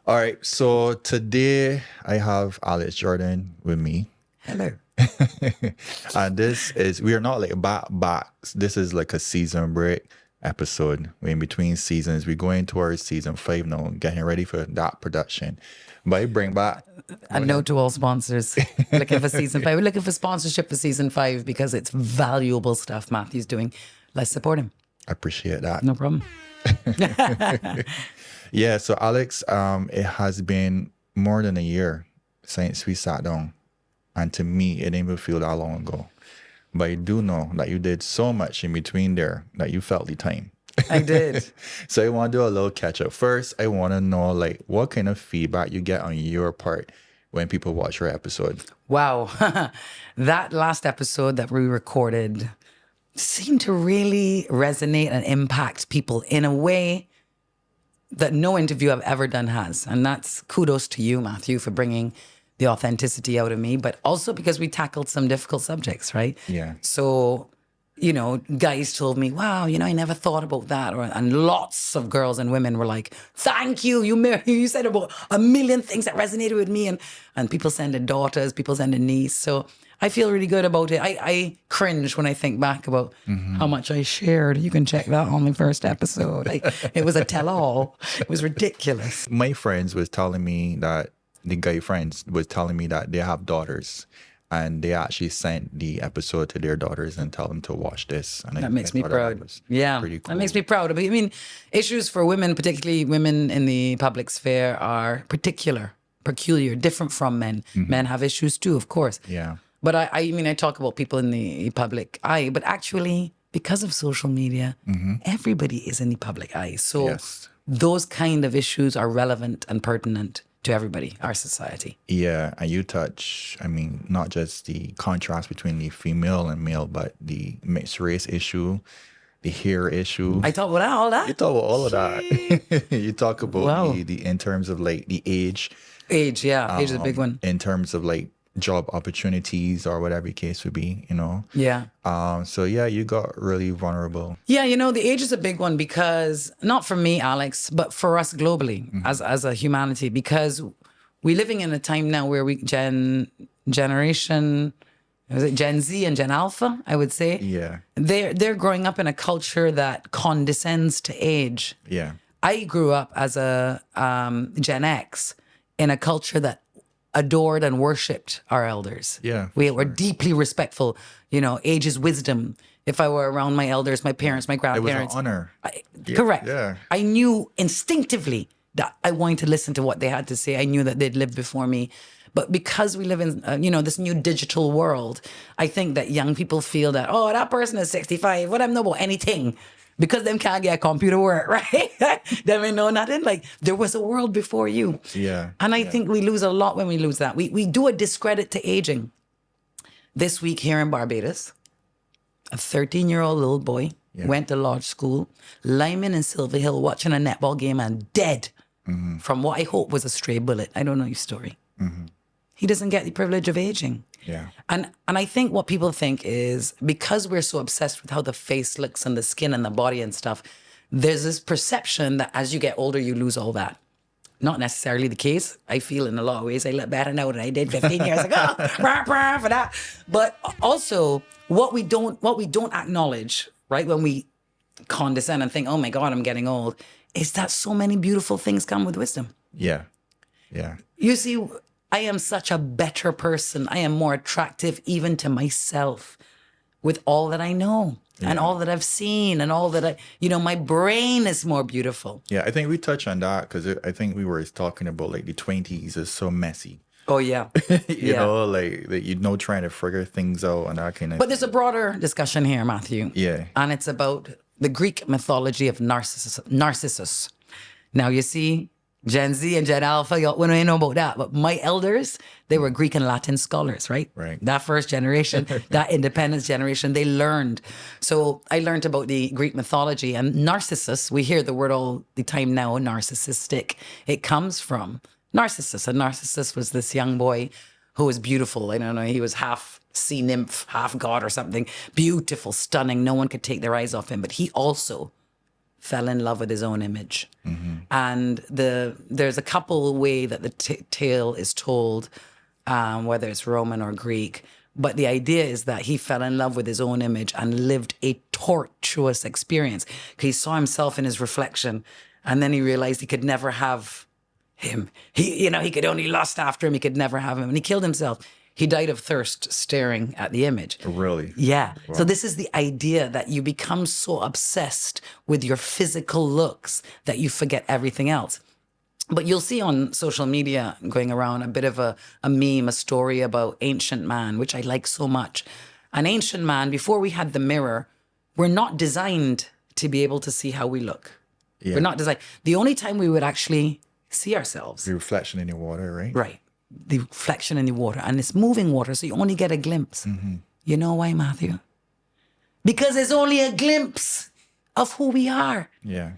All right, so today I have Alex Jordan with me. Hello. And we are not like back. This is like a season break episode. We're in between seasons. We're going towards season 5 now, getting ready for that production. But I bring back. A note to all sponsors looking for season 5. We're looking for sponsorship for season 5 because it's valuable stuff Matthew's doing. Let's support him. I appreciate that. No problem. Yeah, so Alex, it has been more than a year since we sat down. And to me, it didn't even feel that long ago. But I do know that you did so much in between there that you felt the time. I did. So I want to do a little catch up. First, I want to know like what kind of feedback you get on your part when people watch your episode. Wow. That last episode that we recorded seemed to really resonate and impact people in a way that no interview I've ever done has. And that's kudos to you, Matthew, for bringing the authenticity out of me, but also because we tackled some difficult subjects, right? Yeah. So, guys told me, wow, I never thought about that. And lots of girls and women were like, thank you. You said about a million things that resonated with me. And people sending daughters, people sending niece. So I feel really good about it. I cringe when I think back about how much I shared. You can check that on my first episode. It was a tell-all. It was ridiculous. My friends was telling me that, the guy friends was telling me that they have daughters and they actually sent the episode to their daughters and tell them to watch this. And That makes me thought proud. was Yeah, pretty cool. that makes me proud. I mean, issues for women, particularly women in the public sphere, are peculiar, different from men. Men have issues too, of course. Yeah. But I talk about people in the public eye, but actually, because of social media, everybody is in the public eye. So Yes. those kind of issues are relevant and pertinent to everybody, our society. Yeah, and you touch, not just the contrast between the female and male, but the mixed race issue, the hair issue. I talk about all that. You talk about all of that. You talk about Wow. the in terms of like the age, Age, yeah. Age is a big one. in terms of like job opportunities or whatever the case would be, Yeah. So yeah, you got really vulnerable. Yeah, the age is a big one because, not for me, Alex, but for us globally as a humanity, because we're living in a time now where generation, is it Gen Z and Gen Alpha, I would say? Yeah. They're growing up in a culture that condescends to age. Yeah. I grew up as a Gen X in a culture that adored and worshipped our elders. Yeah, We were deeply respectful. Age is wisdom. If I were around my elders, my parents, my It was grandparents. an honor. Correct. Yeah. I knew instinctively that I wanted to listen to what they had to say. I knew that they'd lived before me. But because we live in, this new digital world, I think that young people feel that, oh, that person is 65. What I know about anything? Because them can't get a computer work, right? Them ain't know nothing. Like, there was a world before you. Yeah. And I think we lose a lot when we lose that. We do a discredit to aging. This week here in Barbados, a 13-year-old little boy went to lodge school, Lyman and Silver Hill, watching a netball game and dead from what I hope was a stray bullet. I don't know your story. He doesn't get the privilege of aging. Yeah. And I think what people think is because we're so obsessed with how the face looks and the skin and the body and stuff, there's this perception that as you get older, you lose all that. Not necessarily the case. I feel in a lot of ways I look better now than I did 15 years ago. Rah, rah, for that. But also what we don't acknowledge, right, when we condescend and think, oh my God, I'm getting old, is that so many beautiful things come with wisdom. Yeah. Yeah. You see, I am such a better person. I am more attractive even to myself with all that I know and all that I've seen and all that my brain is more beautiful. Yeah, I think we touch on that because I think we were talking about like the 20s is so messy. Oh, yeah. you know, like trying to figure things out and that kind of But there's a broader discussion here, Matthew. Yeah. And it's about the Greek mythology of Narcissus. Now, you see, Gen Z and Gen Alpha, we don't know about that. But my elders, they were Greek and Latin scholars, right? Right. That first generation, that independence generation, they learned. So I learned about the Greek mythology. And Narcissus, we hear the word all the time now, narcissistic. It comes from Narcissus. And Narcissus was this young boy who was beautiful. I don't know, he was half sea nymph, half god or something. Beautiful, stunning. No one could take their eyes off him. But he also fell in love with his own image. And there's a couple way that the tale is told, whether it's Roman or Greek. But the idea is that he fell in love with his own image and lived a tortuous experience. He saw himself in his reflection, and then he realized he could never have him. He could only lust after him. He could never have him. And he killed himself. He died of thirst staring at the image. Really? Yeah. Wow. So this is the idea that you become so obsessed with your physical looks that you forget everything else. But you'll see on social media going around a bit of a meme, a story about ancient man, which I like so much. An ancient man, before we had the mirror, we're not designed to be able to see how we look. Yeah. We're not designed. The only time we would actually see ourselves. The reflection in the water, right? Right. The reflection in the water. And it's moving water, so you only get a glimpse. You know why, Matthew? Because it's only a glimpse of who we are. Yeah.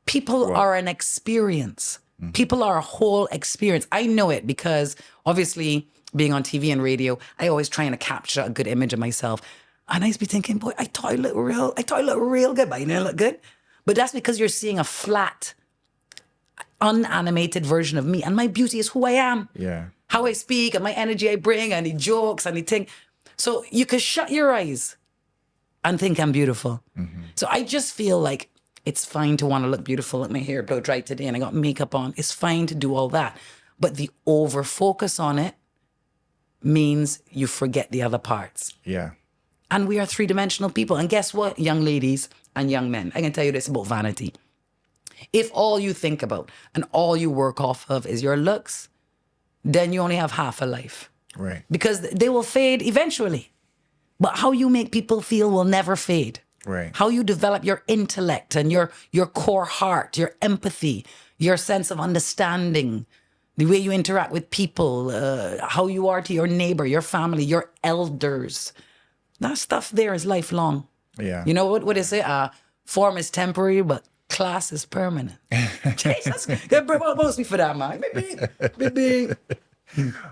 People are an experience. People are a whole experience. I know it because obviously being on TV and radio, I always trying to capture a good image of myself. And I used to be thinking, boy, I thought I look real good, but I didn't look good. But that's because you're seeing a flat, unanimated version of me. And my beauty is who I am. Yeah. How I speak and my energy I bring and the jokes and the thing. So you could shut your eyes and think I'm beautiful. So I just feel like it's fine to want to look beautiful. Let my hair blow dry today and I got makeup on. It's fine to do all that. But the over focus on it means you forget the other parts. Yeah. And we are three-dimensional people. And guess what, young ladies and young men? I can tell you this about vanity. If all you think about and all you work off of is your looks, then you only have half a life. Right. Because they will fade eventually. But how you make people feel will never fade. Right. How you develop your intellect and your core heart, your empathy, your sense of understanding, the way you interact with people, how you are to your neighbor, your family, your elders. That stuff there is lifelong. Yeah. You know what is it? Form is temporary, but class is permanent. Jesus. Post me for that, man. Maybe.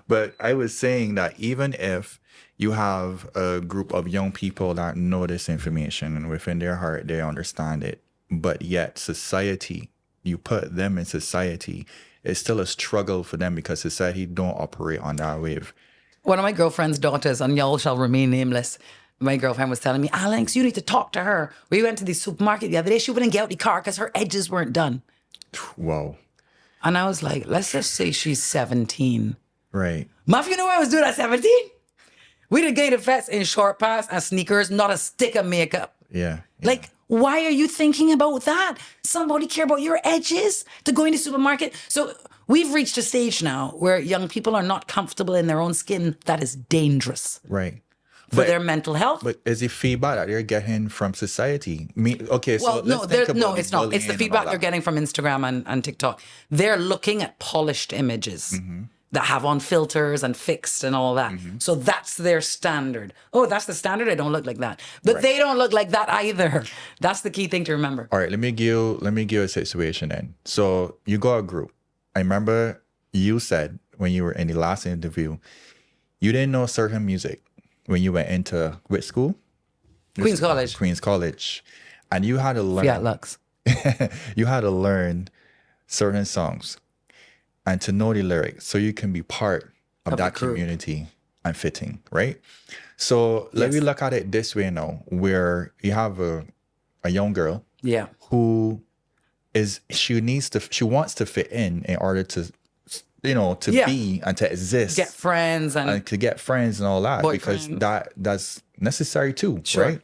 But I was saying that even if you have a group of young people that know this information and within their heart they understand it, but yet society, you put them in society, it's still a struggle for them because society don't operate on that wave. One of my girlfriend's daughters, and y'all shall remain nameless, my girlfriend was telling me, Alex, you need to talk to her. We went to the supermarket the other day. She wouldn't get out the car because her edges weren't done. Whoa. And I was like, let's just say she's 17. Right. Muff, you know what I was doing at 17? We did Gator Fest in short pants and sneakers, not a stick of makeup. Yeah. Like, why are you thinking about that? Somebody care about your edges to go in the supermarket? So we've reached a stage now where young people are not comfortable in their own skin. That is dangerous Right. for their mental health. But is it feedback that they're getting from society? Okay, so Well, let's think about it's not. It's the bullying and feedback all they're that. getting from Instagram and TikTok. They're looking at polished images that have on filters and fixed and all that. So that's their standard. Oh, that's the standard? I don't look like that. But they don't look like that either. That's the key thing to remember. All right, let me give you a situation then. So you got a group. I remember you said when you were in the last interview, you didn't know certain music when you went into which school? Queen's College. Queen's College. And you had to learn. Fiat Lux. You had to learn certain songs and to know the lyrics so you can be part of that the group. community and fitting, right? So let me look at it this way now, where you have a young girl Yeah. who she wants to fit in order to Yeah. be and to exist Get friends and to get friends and all that because Boyfriends. that's necessary too, Sure. right?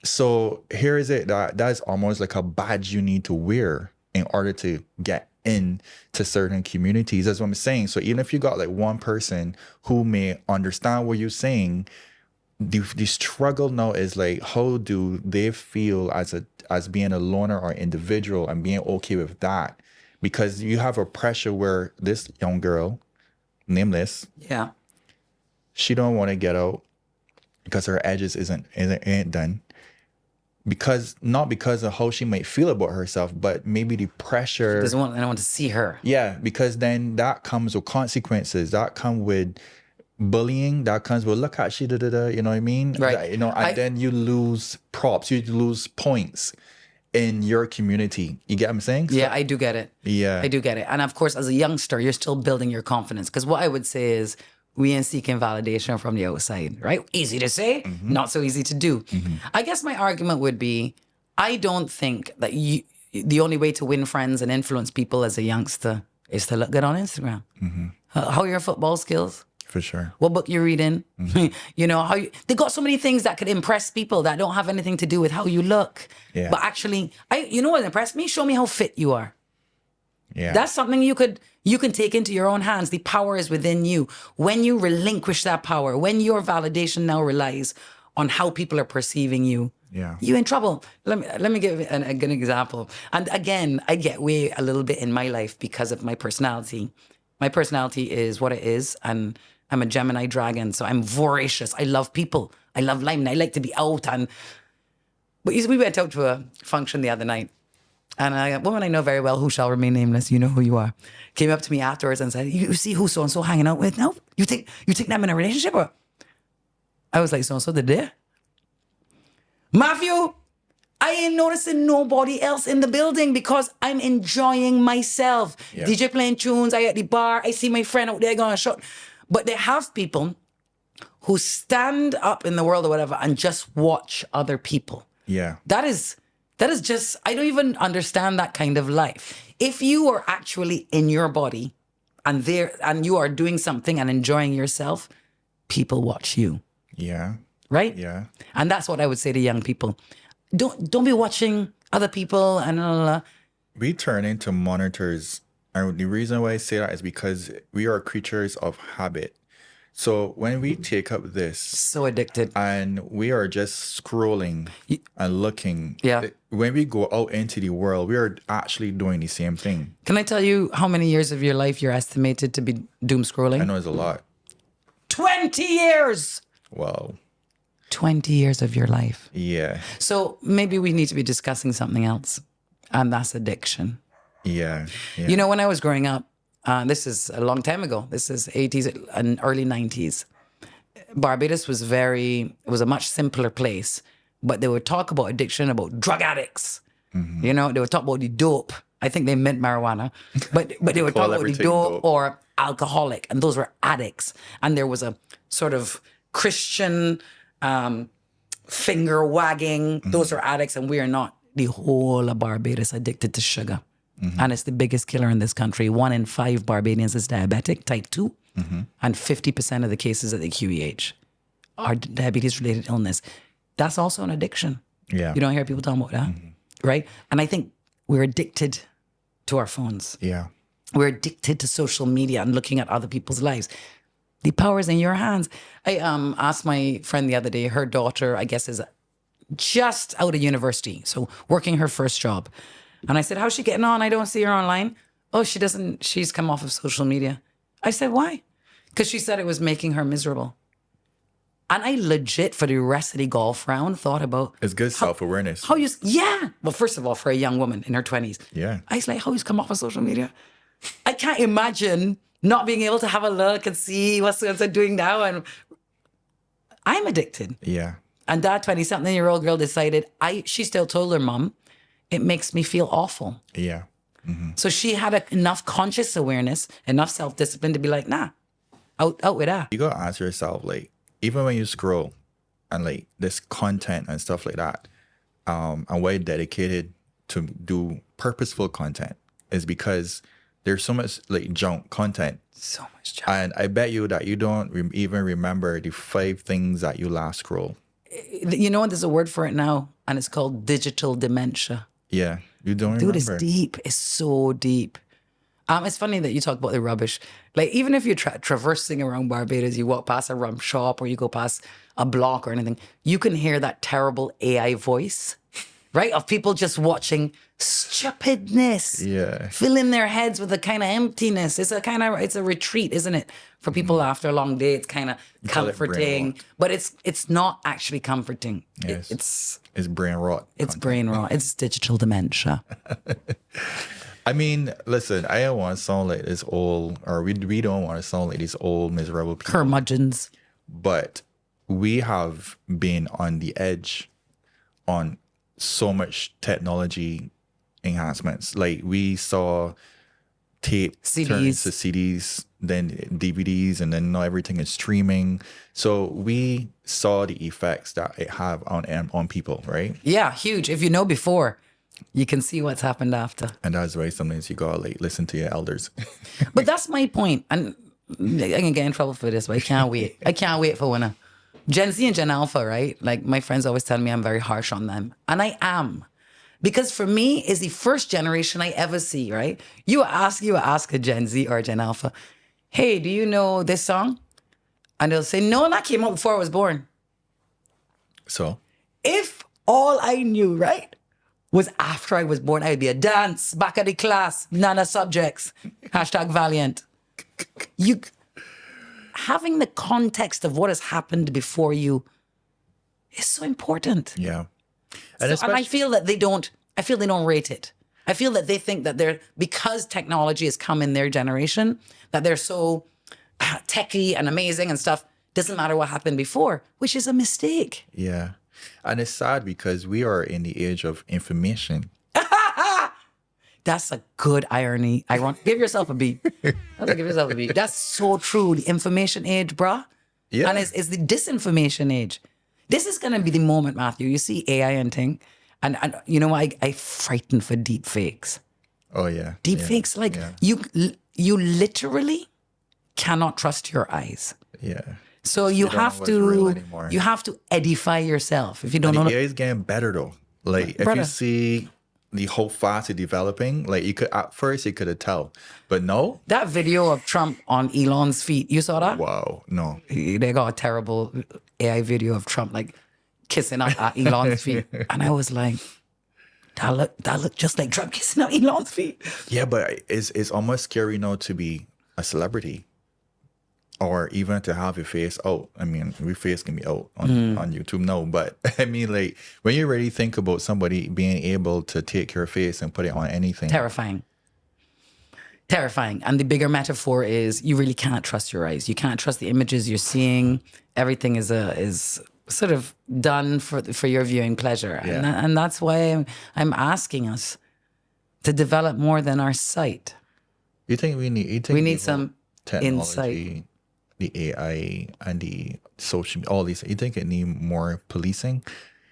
So here is it that's almost like a badge you need to wear in order to get into certain communities. That's what I'm saying. So even if you got like one person who may understand what you're saying, the struggle now is like, how do they feel as being a loner or individual and being okay with that? Because you have a pressure where this young girl, nameless, yeah. she don't want to get out because her edges ain't done. Not because of how she might feel about herself, but maybe the pressure. Doesn't want anyone to see her. Yeah, because then that comes with consequences. That comes with bullying. That comes with look at she you know what I mean? Right. And then you lose props. You lose points. in your community. You get what I'm saying? So- Yeah, I do get it. Yeah. I do get it. And of course, as a youngster, you're still building your confidence. Because what I would say is we ain't seeking validation from the outside, right? Easy to say, not so easy to do. I guess my argument would be I don't think that the only way to win friends and influence people as a youngster is to look good on Instagram. How are your football skills? For sure. What book you're reading? You know, they got so many things that could impress people that don't have anything to do with how you look. Yeah. But actually, you know what impressed me? Show me how fit you are. Yeah. That's something you can take into your own hands. The power is within you. When you relinquish that power, when your validation now relies on how people are perceiving you, Yeah. you're in trouble. Let me give a good example. And again, I get way a little bit in my life because of my personality. My personality is what it is, and I'm a Gemini dragon, so I'm voracious. I love people. I love life, and I like to be out. But we went out to a function the other night, and a woman I know very well, who shall remain nameless, you know who you are, came up to me afterwards and said, "You see who so and so hanging out with now? You think them in a relationship?" Or I was like, "So and so did they?" Matthew, I ain't noticing nobody else in the building because I'm enjoying myself. Yeah. DJ playing tunes, I at the bar, I see my friend out there going shot. But they have people who stand up in the world or whatever and just watch other people. Yeah. That is just, I don't even understand that kind of life. If you are actually in your body and you are doing something and enjoying yourself, people watch you, Yeah. right? Yeah. And that's what I would say to young people. Don't be watching other people and We turn into monitors. And the reason why I say that is because we are creatures of habit. So when we take up this so addicted. and we are just scrolling and looking, Yeah. when we go out into the world, we are actually doing the same thing. Can I tell you how many years of your life you're estimated to be doom scrolling? I know it's a lot. 20 years. Wow. 20 years of your life. Yeah. So maybe we need to be discussing something else, and that's addiction. Yeah. Yeah. You know, when I was growing up, this is a long time ago. This is 80s and early 90s. Barbados was a much simpler place, but they would talk about addiction, about drug addicts. You know, they would talk about the dope. I think they meant marijuana, but they would Call talk about the everything dope, dope. or alcoholic, and those were addicts. And there was a sort of Christian finger wagging. Those are addicts, and we are not. The whole of Barbados addicted to sugar. And it's the biggest killer in this country. 1 in 5 Barbadians is diabetic, type 2. And 50% of the cases at the QEH are diabetes-related illness. That's also an addiction. Yeah. You don't hear people talking about that, right? And I think we're addicted to our phones. Yeah. We're addicted to social media and looking at other people's lives. The power is in your hands. I asked my friend the other day, her daughter, I guess, is just out of university, so working her first job. And I said, how's she getting on? I don't see her online. Oh, she doesn't, she's come off of social media. I said, why? Because she said it was making her miserable. And I legit, for the rest of the golf round, thought about It's good self-awareness. yeah. Well, first of all, for a young woman in her 20s. Yeah. I was like, how you come off of social media? I can't imagine not being able to have a look and see what's doing now. And I'm addicted. Yeah. And that 20-something-year-old girl decided, she still told her mom, it makes me feel awful. Yeah. So she had enough conscious awareness, enough self-discipline to be like, nah, out with that. You gotta ask yourself, like, even when you scroll and like this content and stuff like that, and why dedicated to do purposeful content is because there's so much like junk content. So much job. And I bet you that you don't even remember the 5 things that you last scroll. You know what? There's a word for it now, and it's called digital dementia. Yeah. You don't Dude, remember. it's deep. It's so deep. It's funny that you talk about the rubbish. Like, even if you're traversing around Barbados, you walk past a rum shop or you go past a block or anything, you can hear that terrible AI voice, right? Of people just watching stupidness. Yeah. Filling their heads with a kind of emptiness. It's a retreat, isn't it? For people after a long day, it's kind of call it brain comforting. rot. But it's not actually comforting. Yes. It's brain rot. it's brain rot. It's digital dementia. I mean, listen, I don't want to sound like this old, or we don't want to sound like these old miserable people. Curmudgeons. But we have been on the edge on so much technology enhancements. Like we saw tape turn into CDs. CDs, then DVDs, and then now everything is streaming. So we saw the effects that it have on people, right? Yeah, huge. If you know before, you can see what's happened after. And that's why sometimes you gotta like listen to your elders. But that's my point. And I can get in trouble for this, but I can't wait. I can't wait for when Gen Z and Gen Alpha, right? Like my friends always tell me I'm very harsh on them. And I am. Because for me, it's the first generation I ever see, right? You ask a Gen Z or a Gen Alpha, hey, do you know this song? And they'll say, no, that came out before I was born. So If all I knew, right, was after I was born, I'd be a dance, back at the class, none of subjects, hashtag valiant. You having the context of what has happened before you is so important. yeah. And I feel that they don't rate it. I feel that they think that because technology has come in their generation, that they're so techie and amazing and stuff. Doesn't matter what happened before, which is a mistake. Yeah. And it's sad because we are in the age of information. That's a good irony. Give yourself a beat. Give yourself a beat. That's so true. The information age, bruh. Yeah. And it's the disinformation age. This is going to be the moment, Matthew. You see AI and thing. And you know, I frightened for deep fakes. Oh yeah. Deep yeah. fakes, like yeah. you literally cannot trust your eyes. Yeah. So you don't know have what's real to anymore. edify yourself. If you don't And know, the AI is getting better though. Like if Brother. you see the whole fast is developing, like you could at first you could have tell, but no. that video of Trump on Elon's feet, you saw that? Wow, no. They got a terrible AI video of Trump like kissing up at Elon's feet, and I was like, that looked just like Trump kissing up Elon's feet. Yeah, but it's almost scary now to be a celebrity, or even to have your face out. I mean, your face can be out on YouTube now, but I mean, like when you really think about somebody being able to take your face and put it on anything, Terrifying. And the bigger metaphor is you really can't trust your eyes. You can't trust the images you're seeing. Everything is sort of done for your viewing pleasure. Yeah. And that's why I'm asking us to develop more than our sight. you think we need We need the whole some technology, insight. the AI and the social, all these. You think it need more policing?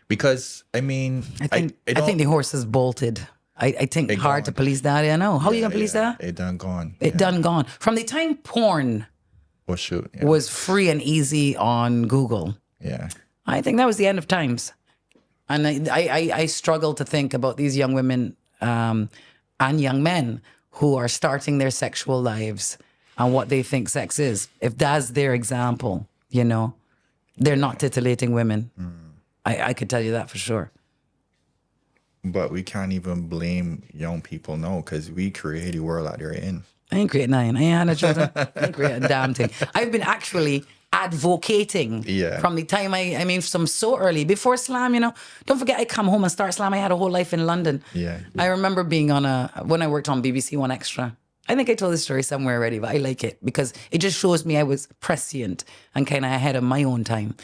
Because I mean, I think don't- the horse is bolted. I think It hard to gone. police that. I know. How are you gonna police that? It done gone. It done gone. From the time porn Well, shoot. Yeah. was free and easy on Google, yeah. I think that was the end of times. And I struggle to think about these young women and young men who are starting their sexual lives and what they think sex is. If that's their example, you know, they're not titillating women. I could tell you that for sure. But we can't even blame young people, no, because we create the world that they're in. I ain't creating nothing. I ain't had no children. I ain't creating a damn thing. I've been actually advocating Yeah. from the time from so early, before slam, you know. Don't forget I come home and start slam. I had a whole life in London. Yeah. I remember being when I worked on BBC One Extra. I think I told this story somewhere already, but I like it because it just shows me I was prescient and kind of ahead of my own time.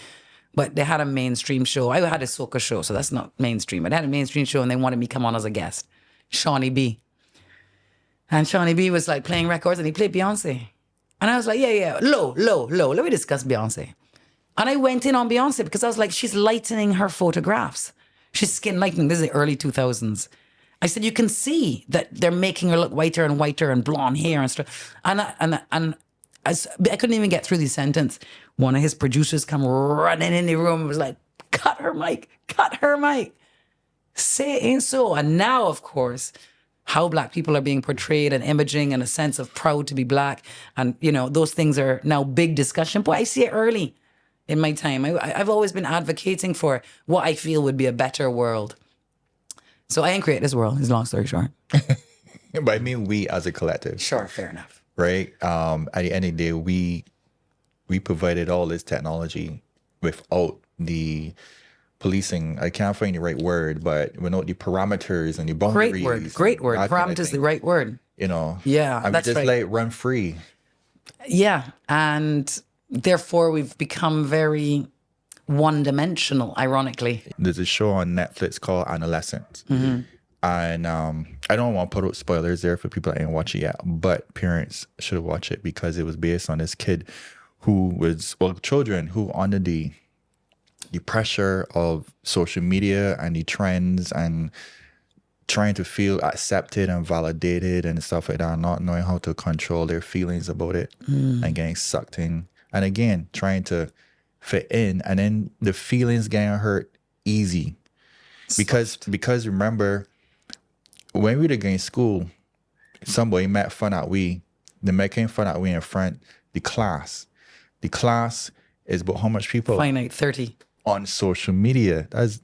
But they had a mainstream show. I had a soca show, so that's not mainstream. But they had a mainstream show and they wanted me to come on as a guest. Shawnee B. And Shawnee B was like playing records and he played Beyonce. And I was like, yeah, low. Let me discuss Beyonce. And I went in on Beyonce because I was like, she's lightening her photographs. She's skin lightening. This is the early 2000s. I said, you can see that they're making her look whiter and whiter and blonde hair and stuff. And I couldn't even get through the sentence. One of his producers come running in the room and was like, cut her mic. Say it ain't so. And now, of course, how Black people are being portrayed and imaging and a sense of proud to be Black. And, you know, those things are now big discussion. Boy, I see it early in my time. I've always been advocating for what I feel would be a better world. So I ain't create this world, is long story short. But I mean, we as a collective, Sure, fair enough. right? At the end of the day, we provided all this technology without the policing. I can't find the right word, but without the parameters and the boundaries. Great word. that kind of Parameters, the thing. right word. You know. Yeah, I mean, that's just right. like run free. Yeah, and therefore we've become very one-dimensional, ironically. There's a show on Netflix called Adolescence. And I don't want to put out spoilers there for people that ain't watch it yet, but parents should watch it because it was based on this kid who was, well, children who under the pressure of social media and the trends and trying to feel accepted and validated and stuff like that, not knowing how to control their feelings about it and getting sucked in. And again, trying to fit in, and then the feelings getting hurt easy. Because remember, when we were in school, somebody made fun at we, they making fun at we in front, the class. The class is about how much people Finite 30. on social media. That's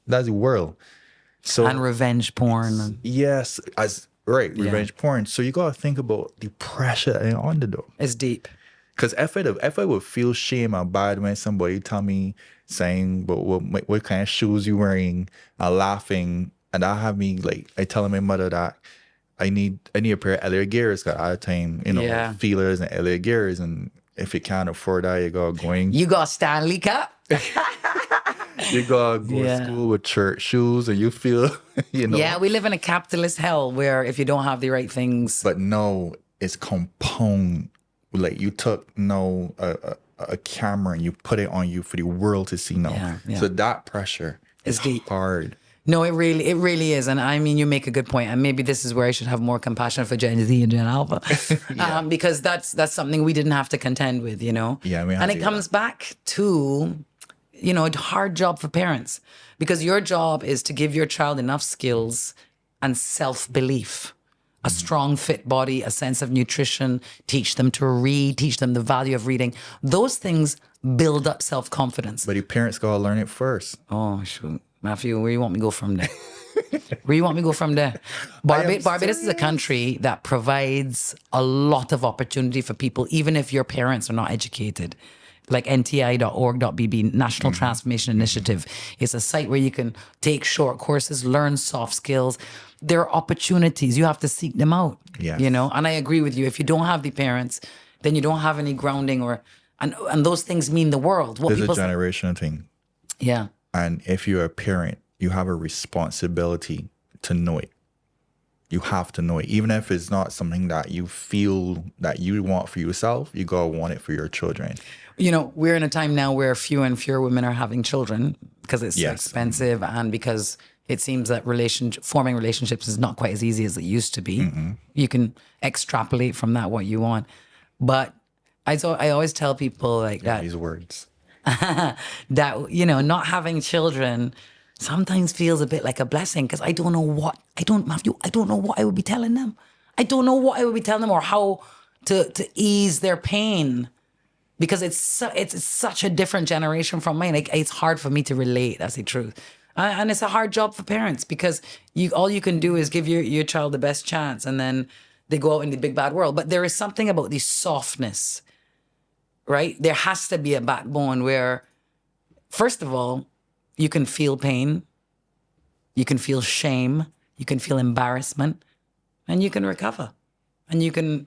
the world. So And revenge porn. And yes, revenge porn. So you gotta think about the pressure and on the door. it's deep. Because if I would feel shame or bad when somebody tell me saying what kind of shoes you wearing, and laughing, and I have me like I telling my mother that I need a pair of Elliot gears because I time Yeah. feelers and Elliot gears, and if you can't afford that, you go going. You got Stanley Cup? You gotta go Yeah. to school with church shoes, and you feel Yeah, we live in a capitalist hell where if you don't have the right things, But no, it's compound. Like you took a camera and you put it on you for the world to see now. Yeah. So that pressure It's is deep. hard. no, it really is. And I mean, you make a good point. And maybe this is where I should have more compassion for Gen Z and Gen Alpha, because that's something we didn't have to contend with, Yeah, we had and to it do comes back to, a hard job for parents, because your job is to give your child enough skills and self-belief, a strong, fit body, a sense of nutrition, teach them to read, teach them the value of reading. Those things build up self-confidence. But your parents gotta learn it first. Oh, shoot. Matthew, where you want me to go from there? Where you want me to go from there? Barbados is a country that provides a lot of opportunity for people, even if your parents are not educated. Like nti.org.bb, National Transformation Initiative. It's a site where you can take short courses, learn soft skills. There are opportunities. You have to seek them out. Yes. And I agree with you. If you don't have the parents, then you don't have any grounding, and those things mean the world. What There's a people generational thing. Yeah. And if you're a parent, you have a responsibility to know it. You have to know it. Even if it's not something that you feel that you want for yourself, you gotta want it for your children. We're in a time now where fewer and fewer women are having children because it's Yes. expensive, and because it seems that forming relationships is not quite as easy as it used to be. You can extrapolate from that what you want. But I always tell people like that, These words. not having children sometimes feels a bit like a blessing, because I don't know what I would be telling them. I don't know what I would be telling them or how to ease their pain, because it's such a different generation from mine. Like, it's hard for me to relate. That's the truth. And it's a hard job for parents, because all you can do is give your child the best chance, and then they go out in the big bad world. But there is something about the softness, right? There has to be a backbone where, first of all, you can feel pain, you can feel shame, you can feel embarrassment, and you can recover, and you can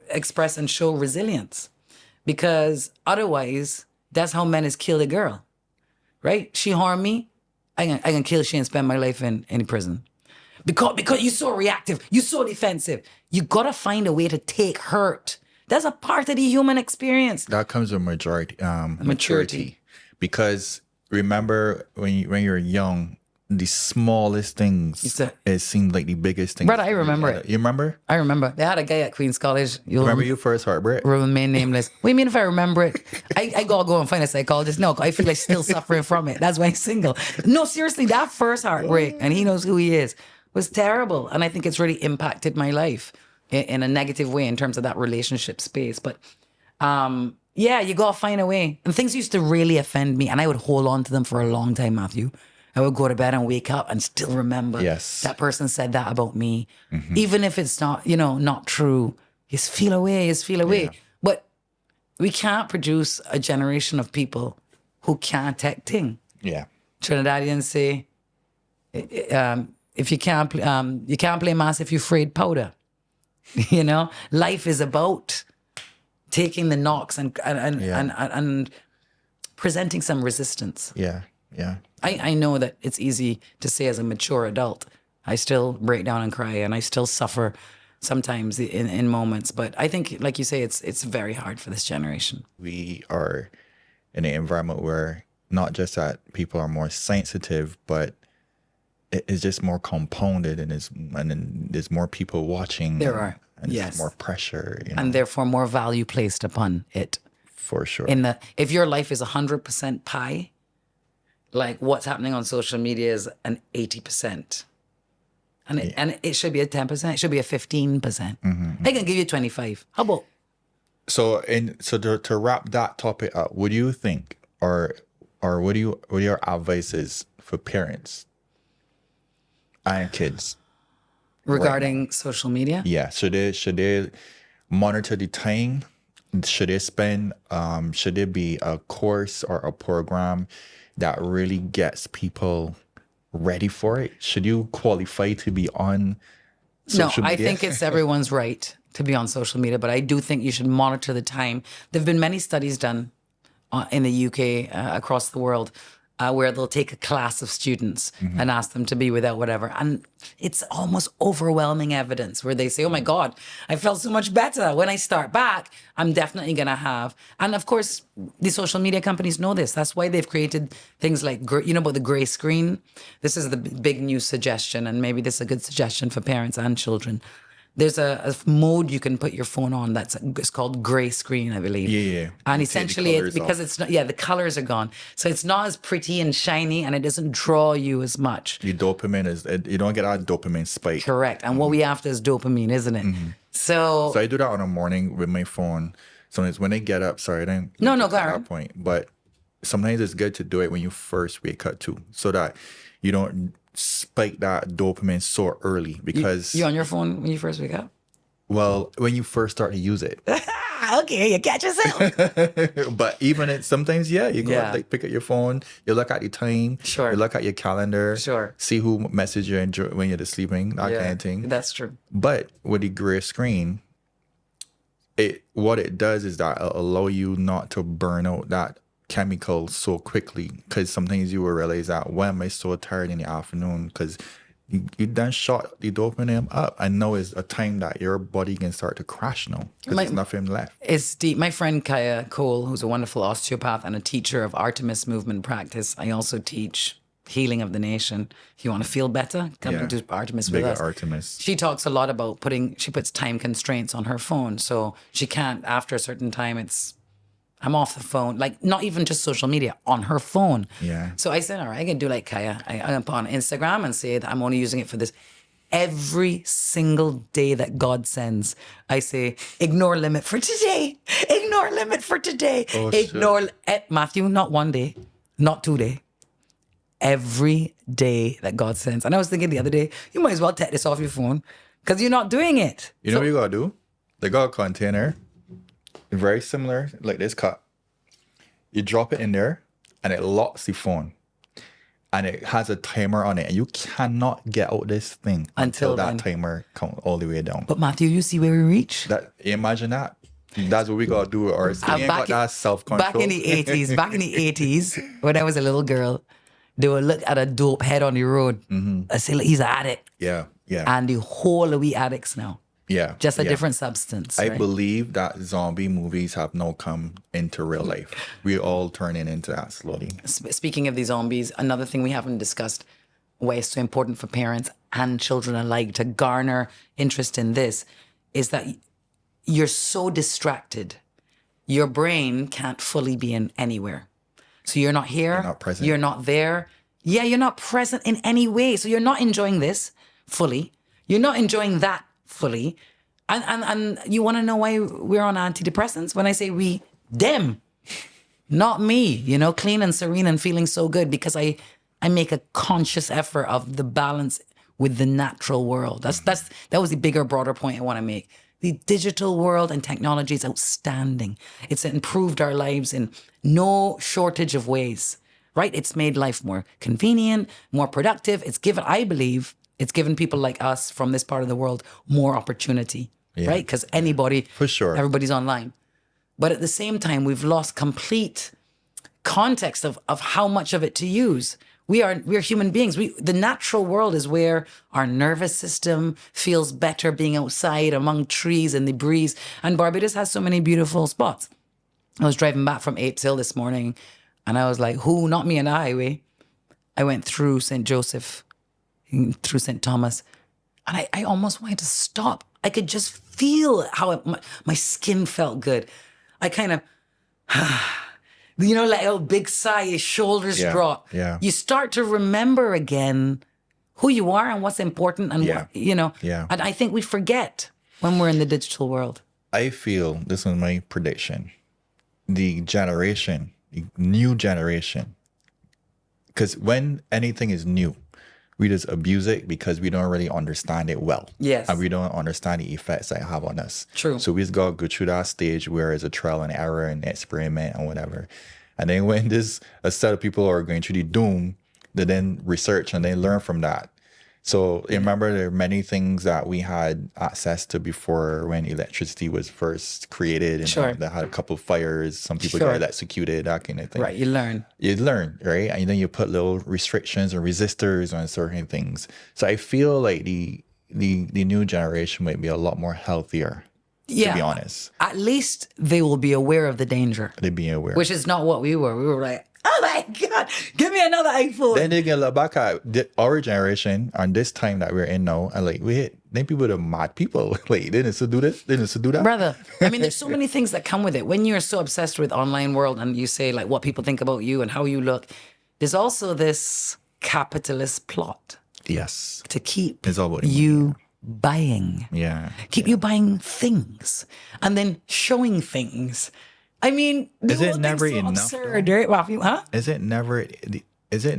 express and show resilience. Because otherwise, that's how men is kill a girl, right? She harm me, I can kill she and spend my life in prison. Because you're so reactive, you're so defensive. You gotta find a way to take hurt. That's a part of the human experience. That comes with maturity. Because remember when you're young, the smallest things it seemed like the biggest things. Brother, I remember it. You remember? I remember. They had a guy at Queen's College. Remember your first heartbreak? Remain nameless. What do you mean if I remember it? I gotta go and find a psychologist. No, I feel like still suffering from it. That's why I'm single. No, seriously, that first heartbreak, and he knows who he is, was terrible. And I think it's really impacted my life in a negative way in terms of that relationship space. But yeah, you gotta find a way. And things used to really offend me, and I would hold on to them for a long time, Matthew. I would go to bed and wake up and still remember that person said that about me. Even if it's not, not true. Just feel away. Yeah. But we can't produce a generation of people who can't take thing. Yeah. Trinidadians say, if you can't play mass if you're afraid powder. Life is about taking the knocks and presenting some resistance. Yeah. Yeah. I know that it's easy to say as a mature adult. I still break down and cry, and I still suffer sometimes in moments. But I think, like you say, it's very hard for this generation. We are in an environment where not just that people are more sensitive, but it's just more compounded, and then there's more people watching. There are, and yes. There's more pressure, you know, And therefore more value placed upon it. for sure. If your life is 100% pie, like what's happening on social media is an 80%. And it should be a 10%. It should be a 15%. They can give you 25. How about? So to wrap that topic up, what do you think, or what are your advices for parents and kids Regarding social media? Yeah, should they monitor the time? Should they spend? Should there be a course or a program that really gets people ready for it? Should you qualify to be on social No, I media? think it's everyone's right to be on social media, but I do think you should monitor the time. There have been many studies done in the UK, across the world, where they'll take a class of students and ask them to be without whatever. And it's almost overwhelming evidence where they say, oh my God, I felt so much better. When I start back, I'm definitely going to have. And of course, the social media companies know this. That's why they've created things like, about the gray screen. This is the big new suggestion. And maybe this is a good suggestion for parents and children. There's a mode you can put your phone on it's called gray screen, I believe. Yeah. And You take the essentially, it's colours because off. it's not, the colors are gone. So it's not as pretty and shiny, and it doesn't draw you as much. The dopamine you don't get that dopamine spike. Correct. And what we after is dopamine, isn't it? So So I do that on a morning with my phone. Sometimes when I get up, sorry, I didn't No, get go to on. that point. But sometimes it's good to do it when you first wake up too, so that you don't spike that dopamine so early. Because you on your phone when you first wake up? well, when you first start to use it. Okay, you catch yourself. But even sometimes, you go Yeah. pick up your phone, you look at the time, Sure. you look at your calendar, Sure. see who messaged you when you're sleeping, that kind of thing. That's true. But with the gray screen, what it does is that it'll allow you not to burn out that chemical so quickly, because sometimes you will realize that, why am I so tired in the afternoon? Because you done shot the dopamine up, and now is a time that your body can start to crash now, because there's nothing left. It's deep. My friend Kaya Cole, who's a wonderful osteopath and a teacher of Artemis movement practice. I also teach Healing of the Nation. If you want to feel better, come Yeah. to Artemis Big with at us. Artemis. She talks a lot about she puts time constraints on her phone. So she can't, after a certain time, I'm off the phone, like not even just social media, on her phone. Yeah. So I said, all right, I can do like Kaya. I'm going to put on Instagram and say that I'm only using it for this. Every single day that God sends, I say, ignore limit for today. Ignore limit for today. Oh, shit. Ignore, Matthew, not one day, not 2 days. Every day that God sends. And I was thinking the other day, you might as well take this off your phone because you're not doing it. You know what you gotta do? They got a container, very similar like this cup. You drop it in there, and it locks the phone, and it has a timer on it, and you cannot get out this thing until that then. timer comes all the way down. But Matthew, you see where we reach? Imagine that. That's what we gotta do. Or we ain't got that self control. Back in the 80s, when I was a little girl, they would look at a dope head on the road. I say, look, he's an addict. yeah. And the whole of we addicts now. Yeah. Just a yeah. different substance. I right? believe that zombie movies have now come into real life. We're all turning into that slowly. Speaking of the zombies, another thing we haven't discussed, why it's so important for parents and children alike to garner interest in this, is that you're so distracted. Your brain can't fully be in anywhere. So you're not here. You're not present. You're not there. Yeah, you're not present in any way. So you're not enjoying this fully. You're not enjoying that fully. And you want to know why we're on antidepressants? When I say we, them, not me, clean and serene and feeling so good because I make a conscious effort of the balance with the natural world. That was the bigger, broader point I want to make. The digital world and technology is outstanding. It's improved our lives in no shortage of ways, right? It's made life more convenient, more productive. I believe it's given people like us from this part of the world more opportunity, right? Because For sure. everybody's online. But at the same time, we've lost complete context of how much of it to use. We're human beings. The natural world is where our nervous system feels better being outside among trees and the breeze. And Barbados has so many beautiful spots. I was driving back from Apes Hill this morning, and I was like, "Who? Not me on the highway." I went through St. Joseph, through St. Thomas, and I almost wanted to stop. I could just feel how my skin felt good. I kind of, like a big sigh, your shoulders drop. Yeah. You start to remember again who you are and what's important, and Yeah. And I think we forget when we're in the digital world. I feel, this is my prediction, the new generation, because when anything is new, we just abuse it because we don't really understand it well. Yes. And we don't understand the effects that it have on us. True. So we just got to go through that stage where it's a trial and error and experiment and whatever. And then when a set of people are going through the doom, they then research and they learn from that. So remember, there are many things that we had access to before when electricity was first created. And Sure. they had a couple of fires. Some people Sure. got electrocuted, that kind of thing. Right, you learn. You learn, right? And then you put little restrictions or resistors on certain things. So I feel like the new generation might be a lot more healthier, to be honest. At least they will be aware of the danger, They being aware. which is not what we were. We were like, "Oh my God, give me another iPhone." Then they can look back at our generation and this time that we're in now, and like, then people are mad people. Like, they need to do this, they need to do that. Brother, I mean, there's so many things that come with it. When you're so obsessed with online world and you say like what people think about you and how you look, there's also this capitalist plot Yes. to keep It's all about the you buying. Yeah. Keep you buying things and then showing things. I mean, Is the it whole never thing's so enough, absurd, right? Rafi? Huh? Is it never,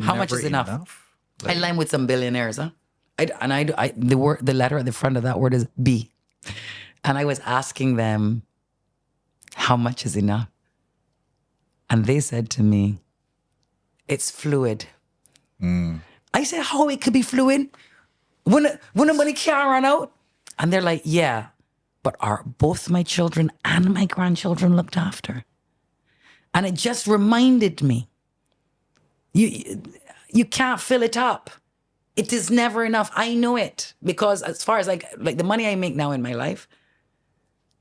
How much is enough? I line with some billionaires, huh? The letter at the front of that word is B. And I was asking them, how much is enough? And they said to me, it's fluid. I said, how it could be fluid? When the money can't run out? And they're like, yeah, but are both my children and my grandchildren looked after? And it just reminded me, you can't fill it up. It is never enough. I know it because as far as like the money I make now in my life,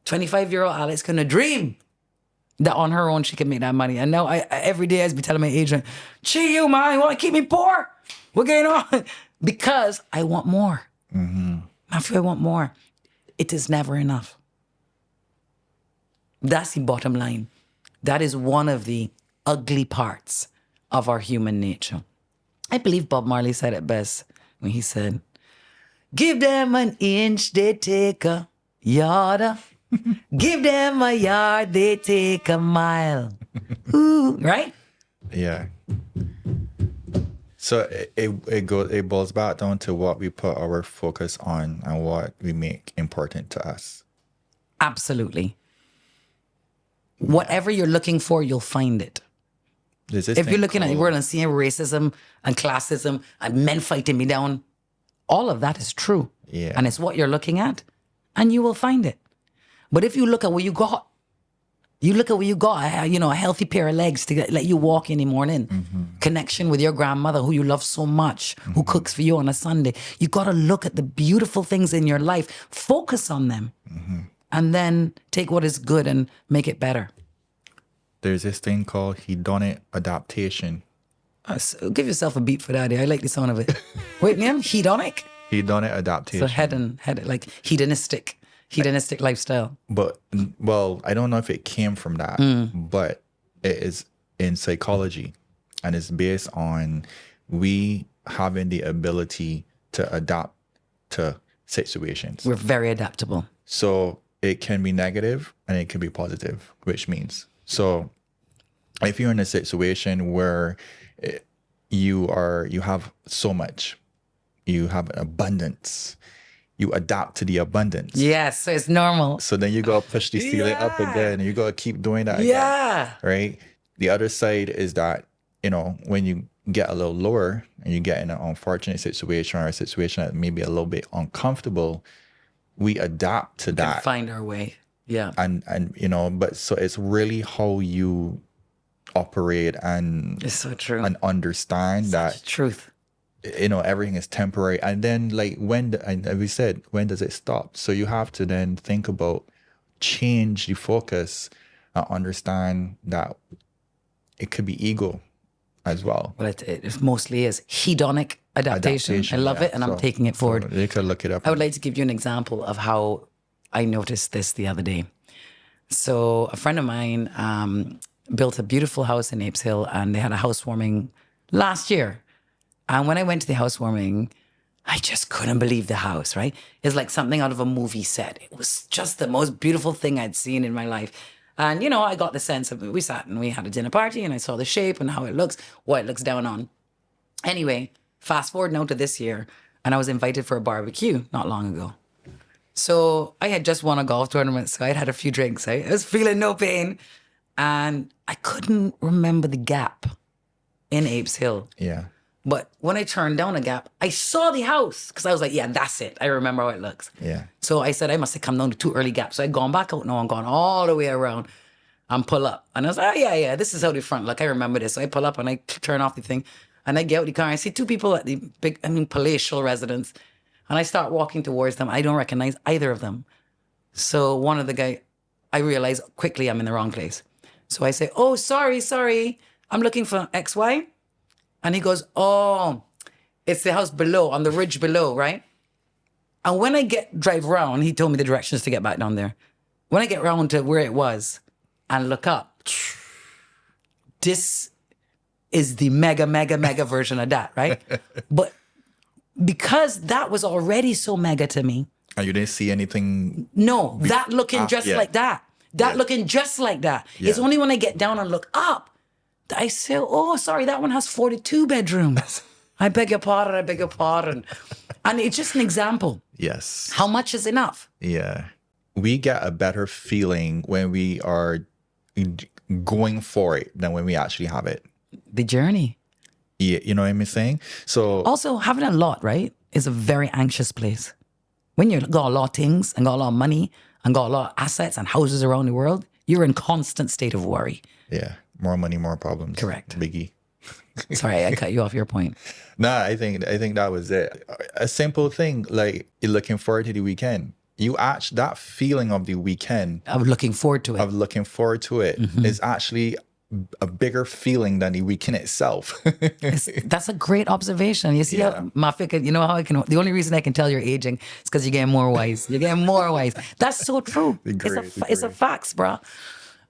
25-year-old Alex couldn't dream that on her own she could make that money. And now I every day I be telling my agent, "Gee, you man, you want to keep me poor? What's going on?" Because I want more. I feel I want more. It is never enough. That's the bottom line. That is one of the ugly parts of our human nature. I believe Bob Marley said it best when he said, "Give them an inch, they take a yard. Give them a yard, they take a mile." Ooh, right? Yeah. So it boils back down to what we put our focus on and what we make important to us. Absolutely. Whatever you're looking for, you'll find it. There's this If you're thing looking at the called- world and seeing racism and classism and men fighting me down, all of that is true. Yeah. And it's what you're looking at, and you will find it. But if you look at what you got, a healthy pair of legs to let you walk in the morning, connection with your grandmother who you love so much, who cooks for you on a Sunday. You got to look at the beautiful things in your life, focus on them, and then take what is good and make it better. There's this thing called hedonic adaptation. So give yourself a beat for that. I like the sound of it. Wait, name? Hedonic? Hedonic adaptation. So like hedonistic lifestyle. But, well, I don't know if it came from that, but it is in psychology, and it's based on we having the ability to adapt to situations. We're very adaptable. So it can be negative and it can be positive, which means, so if you're in a situation where you have so much, you have an abundance, you adapt to the abundance. Yes, so it's normal. So then you go push the ceiling up again, and you got to keep doing that Yeah. again, right? The other side is that, when you get a little lower and you get in an unfortunate situation or a situation that may be a little bit uncomfortable, we adapt to that. Find our way. Yeah. And but so it's really how you operate and It's so true. and understand that Truth. everything is temporary. And then like and we said, when does it stop? So you have to then think about change the focus and understand that it could be ego as well. Well, it mostly is hedonic adaptation. I love yeah. it, and I'm So- taking it forward. So you could look it up. I would like to give you an example of how I noticed this the other day. So a friend of mine built a beautiful house in Apes Hill, and they had a housewarming last year. And when I went to the housewarming, I just couldn't believe the house, right? It's like something out of a movie set. It was just the most beautiful thing I'd seen in my life. And, I got the sense of, we sat and we had a dinner party, and I saw the shape and how it looks, what it looks down on. Anyway, fast forward now to this year, and I was invited for a barbecue not long ago. So I had just won a golf tournament, so I'd had a few drinks. I was feeling no pain, and I couldn't remember the gap in Apes Hill. Yeah. But when I turned down a gap, I saw the house because I was like, yeah, that's it. I remember how it looks. Yeah. So I said, I must have come down to two early gaps. So I'd gone back out now and gone all the way around and pull up. And I was like, oh, yeah, this is how the front look. I remember this. So I pull up and I turn off the thing, and I get out the car. And I see two people at the palatial residence. And I start walking towards them. I don't recognize either of them. So one of the guy, I realize quickly I'm in the wrong place. So I say, oh, sorry. I'm looking for XY. And he goes, oh, it's the house below, on the ridge below, right? And when I drive around, he told me the directions to get back down there. When I get around to where it was and look up, this is the mega version of that, right? But because that was already so mega to me, And you didn't see anything. no, that looking just yeah. like that. That looking just like that. It's Yeah. only when I get down and look up that I say, oh, sorry, that one has 42 bedrooms. I beg your pardon. And it's just an example. Yes. How much is enough? Yeah. We get a better feeling when we are going for it than when we actually have it. The journey. Yeah, you know what I'm saying? So Also, having a lot, right, is a very anxious place. When you got a lot of things and got a lot of money and got a lot of assets and houses around the world, you're in constant state of worry. yeah, more money, more problems. Correct. Biggie. Sorry, I cut you off your point. Nah, I think that was it. A simple thing like you're looking forward to the weekend. You actually, that feeling of the weekend I'm looking forward to it. of looking forward to it is actually a bigger feeling than the weekend itself. That's a great observation. You see Yeah. how Mafika, you know how the only reason I can tell you're aging is because you're getting more wise. You're getting more wise. That's so true. It's a facts, bro.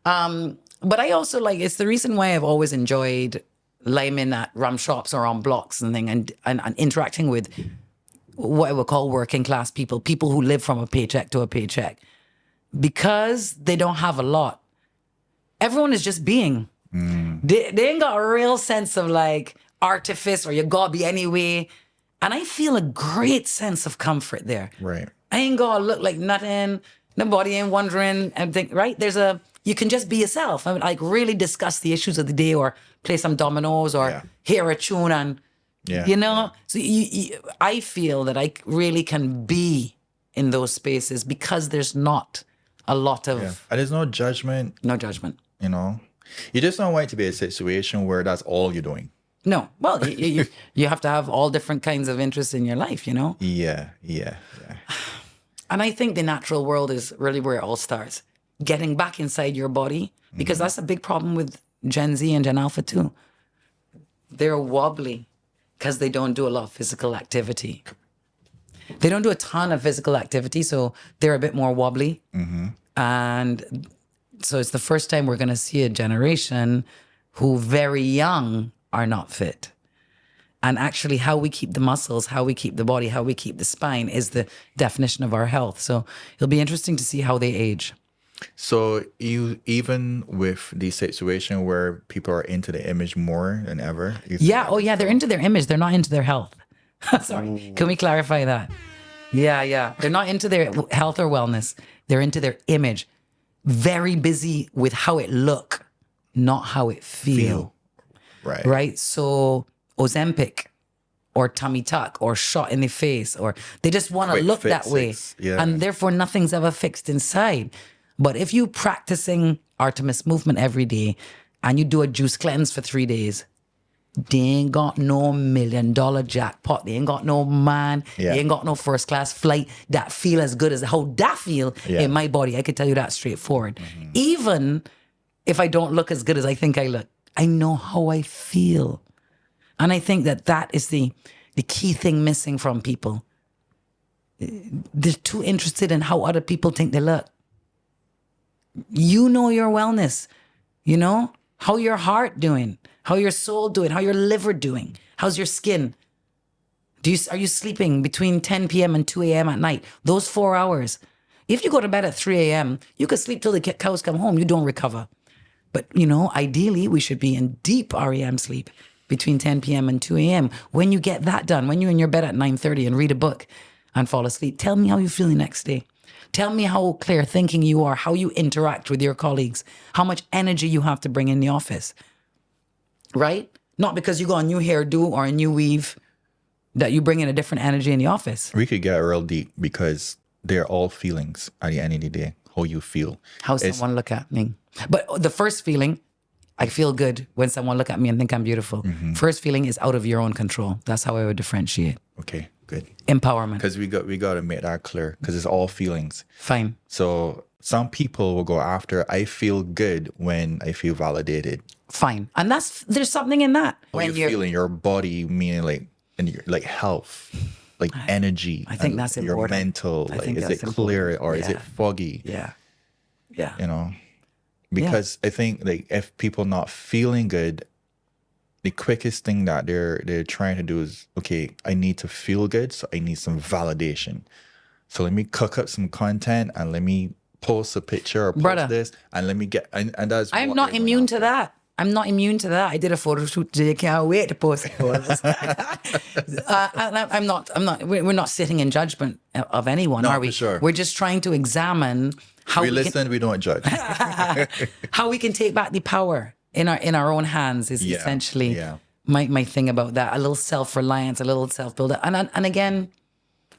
But I also it's the reason why I've always enjoyed liming at rum shops or on blocks and thing and interacting with what I would call working class people who live from a paycheck to a paycheck. Because they don't have a lot. Everyone is just being. They ain't got a real sense of artifice or you gotta be anyway. And I feel a great sense of comfort there. Right. I ain't gotta look like nothing. Nobody ain't wondering and think, right? You can just be yourself. I mean, really discuss the issues of the day or play some dominoes or hear a tune and, So I feel that I really can be in those spaces because there's not a lot of And there's no judgment, no judgment. you know. You just don't want it to be a situation where that's all you're doing. No. Well, you have to have all different kinds of interests in your life, you know? Yeah. And I think the natural world is really where it all starts. Getting back inside your body, because that's a big problem with Gen Z and Gen Alpha too. They're wobbly because they don't do a lot of physical activity. They don't do a ton of physical activity, so they're a bit more wobbly. And so it's the first time we're going to see a generation who very young are not fit. And actually how we keep the muscles, how we keep the body, how we keep the spine is the definition of our health. So it'll be interesting to see how they age. So you, even with the situation where people are into the image more than ever. Yeah. Oh, yeah. They're into their image. They're not into their health. Sorry. Can we clarify that? Yeah. They're not into their health or wellness. They're into their image. Very busy with how it look, not how it feel. Right. Right. So Ozempic or tummy tuck or shot in the face, or they just want to Quick look that way. fixes. Yeah. And therefore nothing's ever fixed inside. But if you practicing Artemis movement every day and you do a juice cleanse for 3 days, they ain't got no $1 million jackpot. They ain't got no man. Yeah. They ain't got no first class flight that feel as good as how that feel Yeah. in my body. I could tell you that straightforward. Even if I don't look as good as I think I look, I know how I feel. And I think that is the key thing missing from people. They're too interested in how other people think they look. You know your wellness, you know, how your heart doing, how your soul doing, how your liver doing, how's your skin. Are you sleeping between 10 p.m. and 2 a.m. at night? Those 4 hours. If you go to bed at 3 a.m., you could sleep till the cows come home. You don't recover. But, you know, ideally, we should be in deep REM sleep between 10 p.m. and 2 a.m. When you get that done, when you're in your bed at 9:30 and read a book and fall asleep, tell me how you feel the next day. Tell me how clear thinking you are, how you interact with your colleagues, how much energy you have to bring in the office, right? Not because you got a new hairdo or a new weave that you bring in a different energy in the office. We could get real deep because they're all feelings at the end of the day, how you feel. How someone look at me. But the first feeling, I feel good when someone look at me and think I'm beautiful. First feeling is out of your own control. That's how I would differentiate. Okay, good. Empowerment. Because we got to make that clear because it's all feelings. Fine. So some people will go after, I feel good when I feel validated. Fine. And there's something in that. How you feel in your body, meaning like in your like health, like energy. I think and that's your important. mental. I Like, think is that's it clear or is it Yeah. foggy? Yeah. Yeah. You know, because I think like if people not feeling good, the quickest thing that they're trying to do is, okay, I need to feel good, so I need some validation. So let me cook up some content and let me post a picture or post Brother. this and let me get and that's I'm what not they're going immune after. to that. I'm not immune to that. I did a photo shoot today. Can't wait to post photos. I'm not. We're not sitting in judgment of anyone, No, are we? for sure. We're just trying to examine how We we can, listen, we don't judge. how we can take back the power in our own hands. Is Yeah, essentially yeah. my thing about that. A little self-reliance, a little self-build, and again.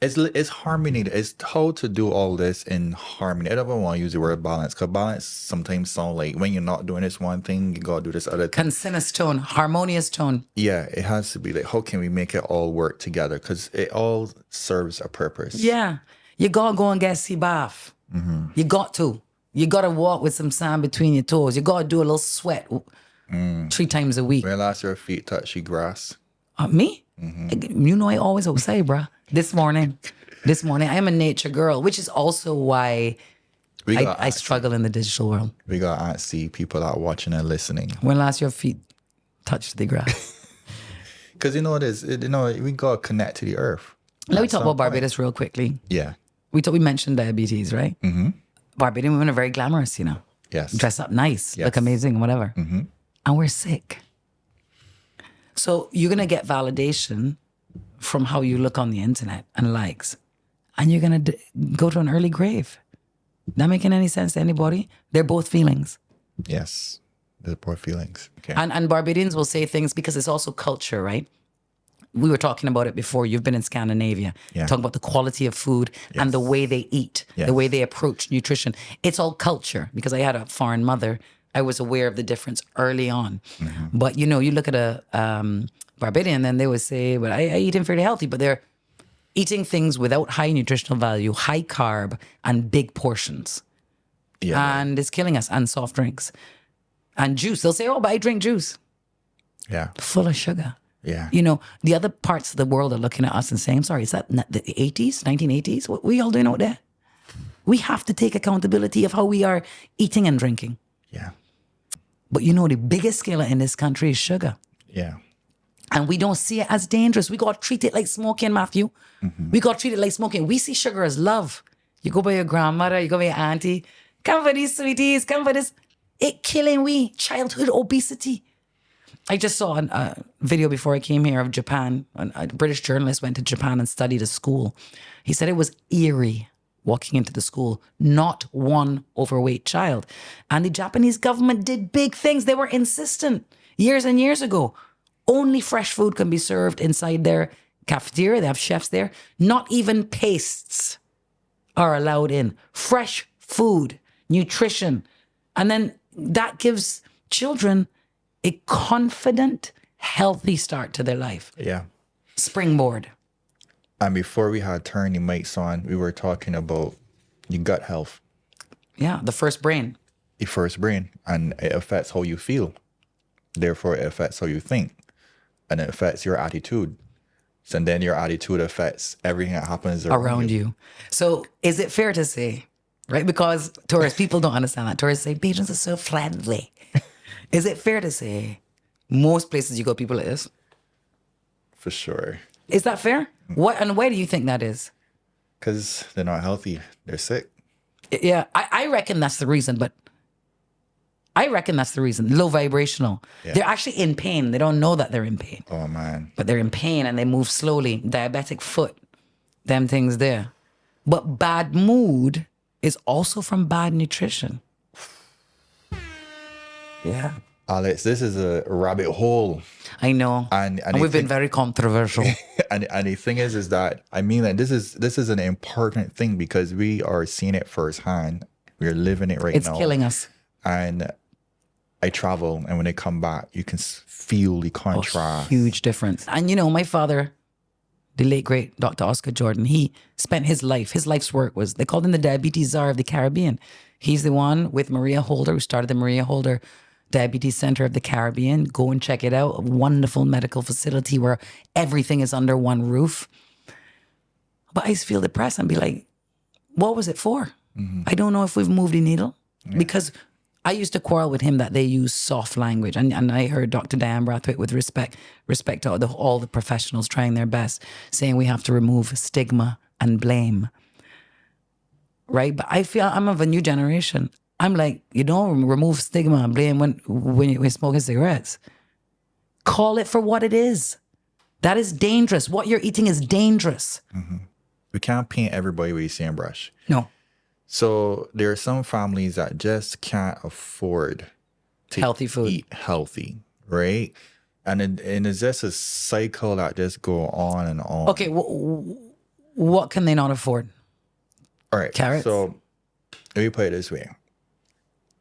It's harmony. It's how to do all this in harmony. I don't want to use the word balance because balance sometimes sound like when you're not doing this one thing, you gotta do this other thing. Consonant tone, harmonious tone. Yeah, it has to be like, how can we make it all work together? Because it all serves a purpose. Yeah. You gotta go and get sea bath. You got to. You gotta walk with some sand between your toes. You gotta do a little sweat 3 times a week. When last your feet touch the grass? Me? You know I always outside, bruh. This morning, I am a nature girl, which is also why We got I struggle in the digital world. we got see people that are watching and listening. When last your feet touched the grass? Because you know we gotta connect to the earth. Let me At talk some about point. Barbados real quickly. Yeah. We mentioned diabetes, right? Mm-hmm. Barbadian women are very glamorous, you know. Yes. Dress up nice, look Yes. amazing, whatever. And we're sick. So you're going to get validation from how you look on the internet and likes. And you're going to go to an early grave. Not making any sense to anybody. They're both feelings. Yes. The poor feelings. Okay. And Barbadians will say things because it's also culture, right? We were talking about it before. You've been in Scandinavia. Yeah. Talking about the quality of food and the way they eat, Yes. the way they approach nutrition. It's all culture. Because I had a foreign mother, I was aware of the difference early on. But you know, you look at a Barbadian, then they would say, "But I eat fairly healthy," but they're eating things without high nutritional value, high carb, and big portions. yeah. And it's killing us. And soft drinks and juice. They'll say, "Oh, but I drink juice." Yeah. Full of sugar. Yeah. You know, the other parts of the world are looking at us and saying, "I'm sorry, is that the 80s, 1980s? What we all doing out there?" We have to take accountability of how we are eating and drinking. Yeah. But you know, the biggest killer in this country is sugar. Yeah. And we don't see it as dangerous. We got to treat it like smoking, Matthew. We got to treat it like smoking. We see sugar as love. You go by your grandmother, you go by your auntie. Come for these sweeties, come for this. It killing we. Childhood obesity. I just saw a video before I came here of Japan. A British journalist went to Japan and studied a school. He said it was eerie walking into the school, not one overweight child. And the Japanese government did big things. They were insistent years and years ago. Only fresh food can be served inside their cafeteria. They have chefs there. Not even pastes are allowed in. Fresh food, nutrition. And then that gives children a confident, healthy start to their life. Yeah. Springboard. And before we had turned the mics on, we were talking about your gut health, Yeah, the first brain. your first brain, and it affects how you feel. Therefore, it affects how you think, and it affects your attitude. So then your attitude affects everything that happens Around you. So is it fair to say, right? Because tourists, people don't understand that. Tourists say, Bajans are so friendly. Is it fair to say most places you go, people like this? For sure. Is that fair? What and why do you think that is? Because they're not healthy. They're sick. Yeah, I reckon that's the reason, but I reckon that's the reason. Low vibrational. Yeah. They're actually in pain. They don't know that they're in pain, Oh, man. but they're in pain and they move slowly. Diabetic foot, them things there. But bad mood is also from bad nutrition. Yeah. Alex, this is a rabbit hole. I know. And we've been very controversial. and the thing is that I mean that this is an important thing because we are seeing it firsthand. We're living it right It's now. killing us. And I travel, and when I come back, you can feel the contrast. Huge difference. And you know, my father, the late great Dr. Oscar Jordan, he spent his life's work was, they called him the diabetes czar of the Caribbean. He's the one with Maria Holder, who started the Maria Holder Diabetes Center of the Caribbean. Go and check it out. A wonderful medical facility where everything is under one roof. But I just feel depressed and be like, what was it for? I don't know if we've moved the needle. Because I used to quarrel with him that they use soft language. And I heard Dr. Diane Brathwaite, with respect to all the professionals trying their best, saying we have to remove stigma and blame. Right? But I feel I'm of a new generation. I'm like, you don't remove stigma and blame when you're smoking cigarettes. Call it for what it is. That is dangerous. What you're eating is dangerous. We can't paint everybody with the same brush. No. So there are some families that just can't afford to Healthy food. eat healthy, right? And it's just a cycle that just go on and on. Okay, what can they not afford? All right. Carrots? So let me put it this way.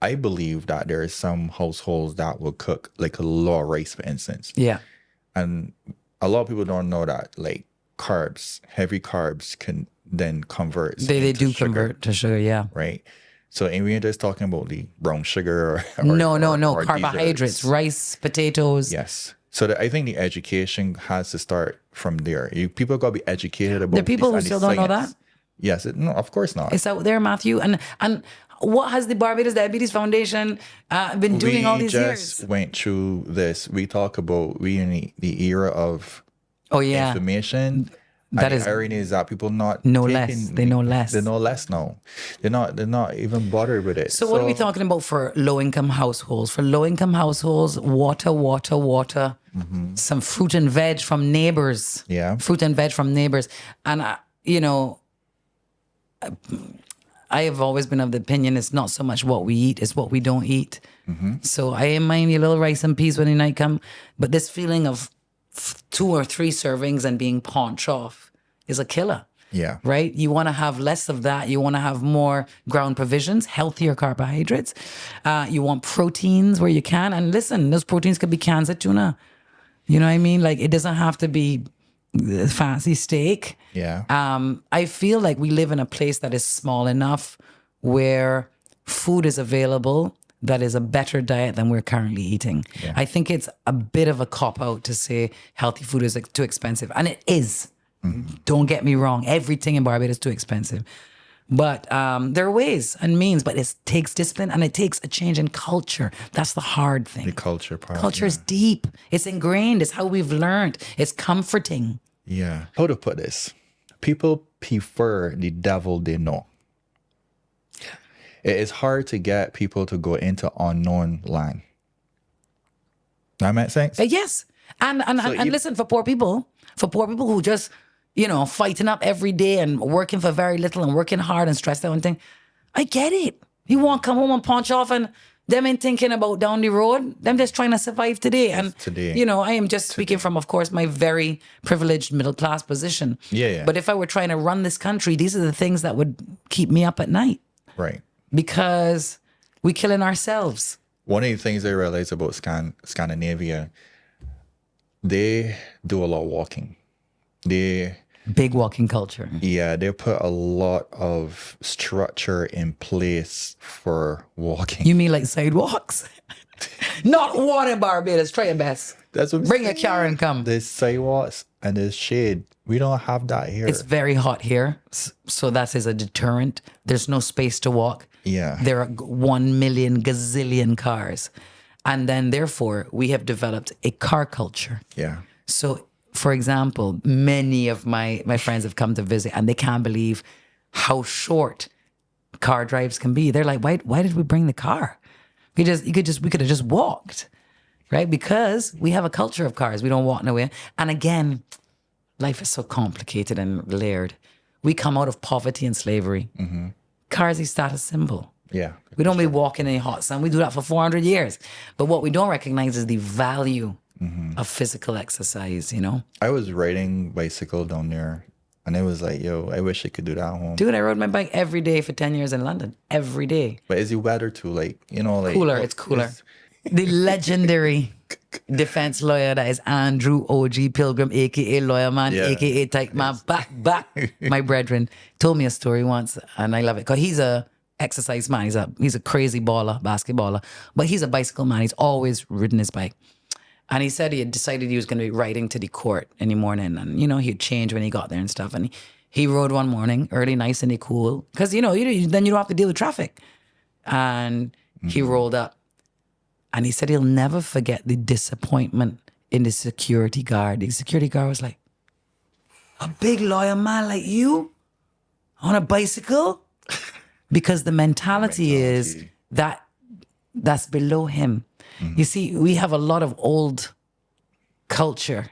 I believe that there are some households that will cook like a lot of rice, for instance. Yeah. And a lot of people don't know that like carbs, heavy carbs can then convert. They into do sugar, convert to sugar, yeah. right? So, and we ain't just talking about the brown sugar or No. or Carbohydrates, desserts. rice, potatoes. Yes. So I think the education has to start from there. People got to be educated about There are people who and the still don't know science. that. Yes. No, of course not. It's out there, Matthew. And what has the Barbados Diabetes Foundation been doing all these We just years? went through this. We talk about we in the era of Oh, yeah. information. That And is- the irony is that people not Know taking less. They know less. They know less now. They're not even bothered with it. So what are we talking about for low-income households? For low-income households, water, some fruit and veg from neighbors. Yeah. Fruit and veg from neighbors. And, I have always been of the opinion it's not so much what we eat, it's what we don't eat. So I am minding a little rice and peas when the night come. But this feeling of 2 or 3 servings and being paunched off is a killer. Yeah. Right? You want to have less of that. You want to have more ground provisions, healthier carbohydrates. You want proteins where you can. And listen, those proteins could be cans of tuna. You know what I mean? Like, it doesn't have to be fancy steak. Yeah. I feel like we live in a place that is small enough where food is available that is a better diet than we're currently eating. Yeah. I think it's a bit of a cop-out to say healthy food is too expensive. And it is. Don't get me wrong. Everything in Barbados is too expensive. But there are ways and means, but it takes discipline and it takes a change in culture. That's the hard thing. The culture part. Culture is deep. It's ingrained. It's how we've learned. It's comforting. Yeah. How to put this? People prefer the devil they know. It is hard to get people to go into unknown land. That makes sense? Yes. And listen, for poor people who just, fighting up every day and working for very little and working hard and stressed out and thing, I get it. You want to come home and punch off and them ain't thinking about down the road. Them just trying to survive today. And, today. I am just speaking from, of course, my very privileged middle class position. Yeah. But if I were trying to run this country, these are the things that would keep me up at night Right. because we killing ourselves. One of the things I realized about Scandinavia, they do a lot of walking. They Big walking culture. Yeah, they put a lot of structure in place for walking. You mean like sidewalks? Not one in Barbados. Try your best. That's what I'm Bring a saying. car and come. There's sidewalks and there's shade. We don't have that here. It's very hot here, so that is a deterrent. There's no space to walk. Yeah. There are 1 million gazillion cars. And then therefore, we have developed a car culture. Yeah. So, for example, many of my friends have come to visit and they can't believe how short car drives can be. They're like, why did we bring the car? We could have just walked, right? Because we have a culture of cars. We don't walk nowhere. And again, life is so complicated and layered. We come out of poverty and slavery. Cars is status symbol. Yeah. We don't be walking in the hot sun. We do that for 400 years. But what we don't recognize is the value of physical exercise, you know? I was riding bicycle down there and it was like, yo, I wish I could do that at home. Dude, I rode my bike every day for 10 years in London. Every day. But is the weather too, like, you know, like Cooler. It's cooler. The legendary defense lawyer that is Andrew O.G. Pilgrim, a.k.a. Lawyer Man, Yeah. a.k.a. Type Man, back, my brethren, told me a story once, and I love it. Because he's a exercise man. He's a crazy baller, basketballer. But he's a bicycle man. He's always ridden his bike. And he said he had decided he was going to be riding to the court in the morning. And, you know, he'd change when he got there and stuff. And he rode one morning, early, nice and cool. Because, you know, then you don't have to deal with traffic. And he rolled up. And he said he'll never forget the disappointment in the security guard. The security guard was like, a big lawyer man like you on a bicycle? Because the mentality is that's below him. You see, we have a lot of old culture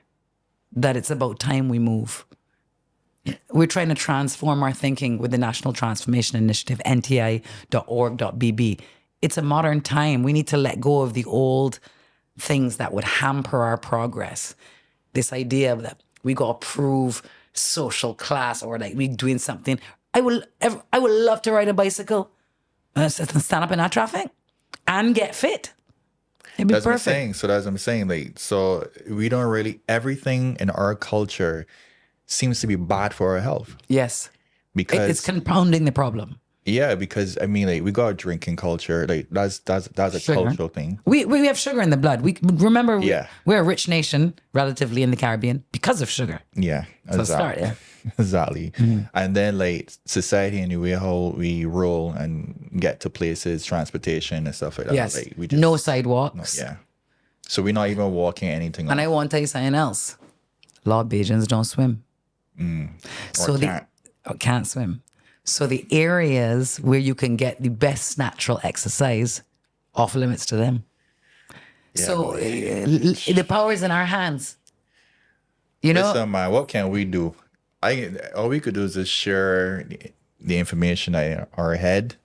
that it's about time we move. We're trying to transform our thinking with the National Transformation Initiative, nti.org.bb. It's a modern time. We need to let go of the old things that would hamper our progress. This idea that we got to prove social class or like we doing something. I would love to ride a bicycle and stand up in that traffic and get fit. It'd be That's what I'm perfect. saying. So that's what I'm saying. Like, so we don't really, everything in our culture seems to be bad for our health. Yes. Because It's compounding the problem. yeah, because I mean, like we got a drinking culture. Like that's a Sugar. cultural thing. We have sugar in the blood. We remember Yeah. we're a rich nation relatively in the Caribbean because of sugar. Yeah, So start, yeah. exactly. And then like society and the way how we roll and get to places, transportation and stuff like that. Yes. Like we just No sidewalks. yeah. So we're not even walking anything. And I want to tell you something else. A lot of Bajans don't swim. So can't. or can't swim. So the areas where you can get the best natural exercise, off limits to them. So the power is in our hands. You know, Listen, man, what can we do? All we could do is just share the information in our head.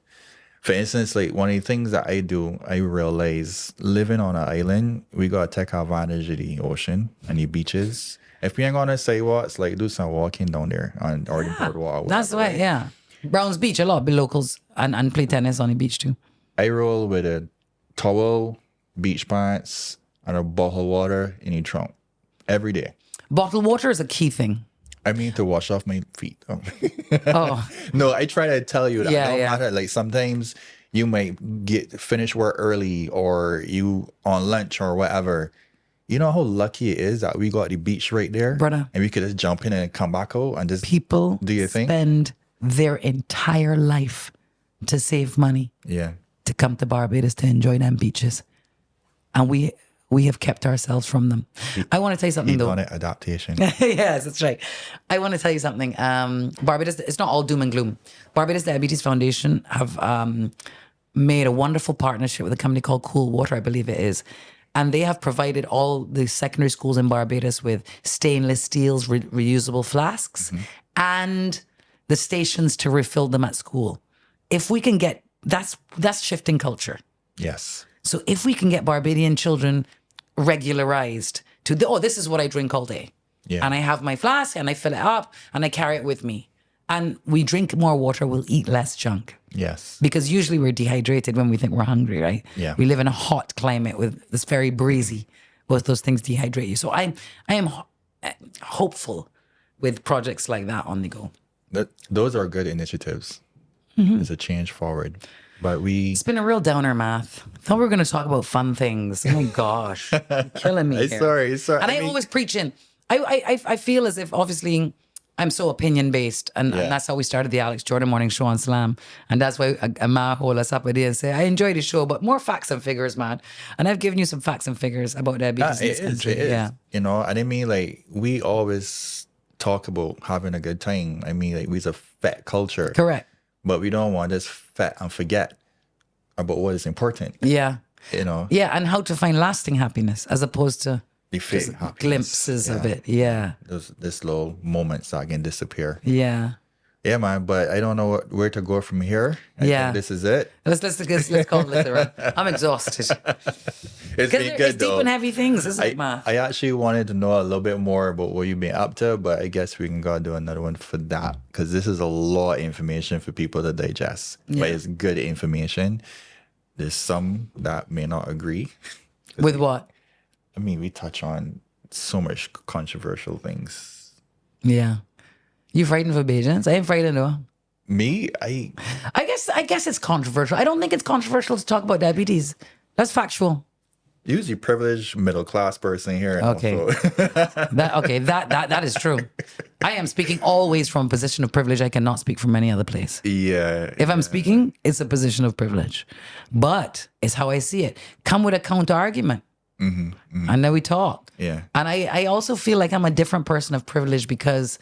For instance, like one of the things that I do, I realize living on an island, we gotta take advantage of the ocean and the beaches. If we ain't gonna say what's like do some walking down there on or the boardwalk. or that's whatever, why, yeah. Browns Beach, a lot of the locals and play tennis on the beach too. I roll with a towel, beach pants, and a bottle of water in the trunk every day. Bottled water is a key thing. I mean to wash off my feet. Oh, No, I try to tell you that. Yeah, No yeah. matter. Like sometimes you might finish work early or you on lunch or whatever. You know how lucky it is that we got the beach right there, Brother. and we could just jump in and come back out and just people Do you think? spend their entire life to save money yeah. to come to Barbados to enjoy them beaches. And we have kept ourselves from them. I want to tell you something though. Hedonic adaptation. Yes, that's right. I want to tell you something. Barbados, it's not all doom and gloom. Barbados Diabetes Foundation have made a wonderful partnership with a company called Cool Water, I believe it is. And they have provided all the secondary schools in Barbados with stainless steels, reusable flasks, and the stations to refill them at school. If we can get, that's shifting culture. Yes. So if we can get Barbadian children regularized to, this is what I drink all day. Yeah. And I have my flask and I fill it up and I carry it with me. And we drink more water, we'll eat less junk. Yes. Because usually we're dehydrated when we think we're hungry, right? Yeah. We live in a hot climate with it's very breezy. Both those things dehydrate you. So I am hopeful with projects like that on the go. Those are good initiatives. Mm-hmm. It's a change forward. But It's been a real downer, Math. I thought we were going to talk about fun things. Oh my gosh, you're killing me. Here. sorry. And I always preach in. I feel as if obviously I'm so opinion based, and that's how we started the Alex Jordan Morning Show on Slam, and that's why Ma hold us up with it and say I enjoy the show, but more facts and figures, man. And I've given you some facts and figures about diabetes in this country. It is. Yeah, You know, and I mean, like, we always talk about having a good time. I mean, like, we's a fat culture. correct. But we don't want this fat and forget about what is important. Yeah, You know, yeah, and how to find lasting happiness as opposed to the fake happiness. glimpses of it. Yeah, Those little moments that can disappear. yeah. Yeah, man. But I don't know where to go from here. I Yeah. think this is it. Let's call it around. I'm exhausted. It's Because been it's good deep though. and heavy things, isn't it, Ma? I actually wanted to know a little bit more about what you've been up to, but I guess we can go do another one for that because this is a lot of information for people to digest. But Yeah. it's good information. There's some that may not agree. With what? I mean, we touch on so much controversial things. Yeah. You frightened for Bajans? I ain't frightened though. Me, I guess it's controversial. I don't think it's controversial to talk about diabetes. That's factual. usually privileged middle class person here. Okay. That is true. I am speaking always from a position of privilege. I cannot speak from any other place. Yeah. If I'm speaking, it's a position of privilege. But it's how I see it. Come with a counter argument. And then we talk. Yeah. And I also feel like I'm a different person of privilege because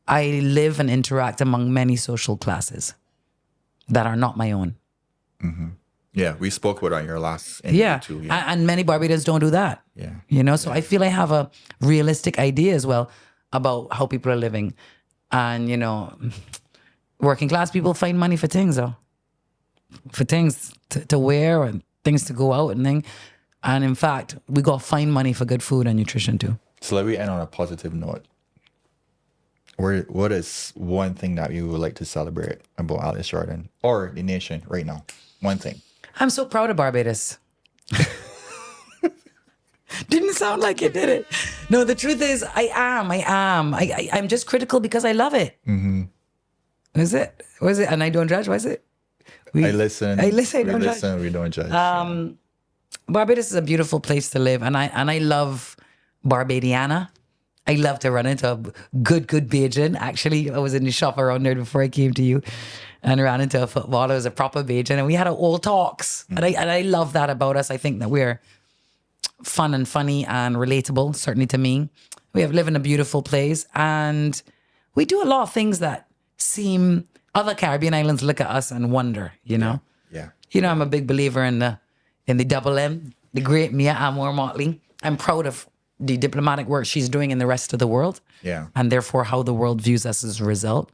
I live and interact among many social classes that are not my own. Yeah. We spoke about it on your last interview Yeah. too. Yeah. And many Barbadians don't do that. Yeah. You know, so I feel I have a realistic idea as well about how people are living. And, you know, working class people find money for things, though. For things to wear and things to go out and thing. And in fact, we got to find money for good food and nutrition too. So let me end on a positive note. What is one thing that you would like to celebrate about Alex Jordan or the nation right now? One thing. I'm so proud of Barbados. Didn't sound like it, did it? No, the truth is, I am. I'm just critical because I love it. Is it? Was it? And I don't judge. Was it? I listen. I listen. I We don't judge. listen. We don't judge. Barbados is a beautiful place to live, and I love Barbadiana. I love to run into a good Bajan. Actually, I was in the shop around there before I came to you, and ran into a footballer. It was a proper Bajan, and we had all talks. And I love that about us. I think that we're fun and funny and relatable. Certainly to me, we live in a beautiful place, and we do a lot of things that seem other Caribbean islands look at us and wonder. You know. yeah. You know, I'm a big believer in the double M, the great Mia Amor Motley. I'm proud of the diplomatic work she's doing in the rest of the world. Yeah. And therefore how the world views us as a result.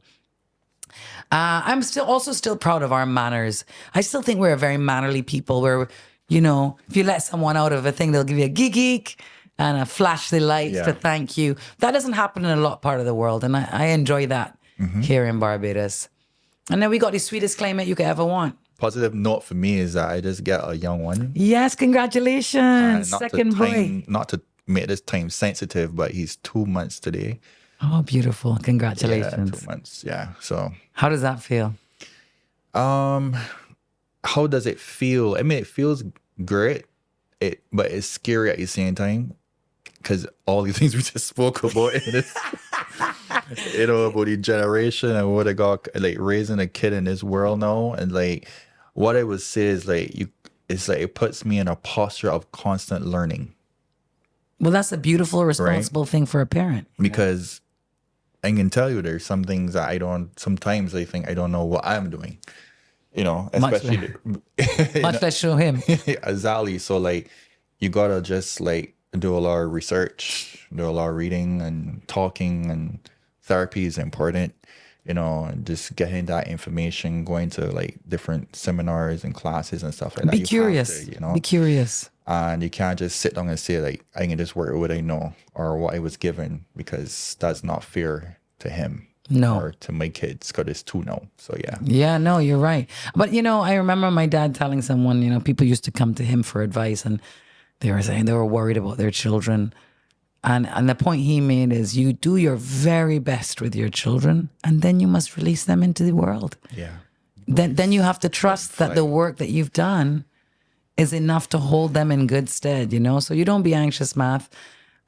I'm still proud of our manners. I still think we're a very mannerly people where, you know, if you let someone out of a thing, they'll give you a geek and a flash the lights Yeah. to thank you. That doesn't happen in a lot part of the world. And I enjoy that here in Barbados. And then we got the sweetest climate you could ever want. Positive note for me is that I just get a young one. Yes, congratulations. Not Second to boy. not to make this time sensitive, but he's 2 months today. Oh, beautiful. Yeah, Congratulations. 2 months. Yeah. So, How does that feel? how does it feel? I mean, it feels great, but it's scary at the same time because all the things we just spoke about in this, you know, about the generation and what I got, like raising a kid in this world now. And like, what I would say is like, it's like it puts me in a posture of constant learning. Well, that's a beautiful, responsible thing for a parent. Because I can tell you there's some things that sometimes I think I don't know what I'm doing, you know, especially Much less show him. Azali. So like, you gotta just like do a lot of research, do a lot of reading and talking, and therapy is important, you know, and just getting that information, going to like different seminars and classes and stuff like that. Be You have curious. to, you know, Be curious. and you can't just sit down and say like I can just work with what I know or what I was given, because that's not fair to him. No. or to my kids because it's too now. So yeah. Yeah, no, you're right. But I remember my dad telling someone, people used to come to him for advice and they were saying they were worried about their children. And the point he made is you do your very best with your children and then you must release them into the world. Yeah. Then you have to trust that the work that you've done is enough to hold them in good stead, So you don't be anxious, Math.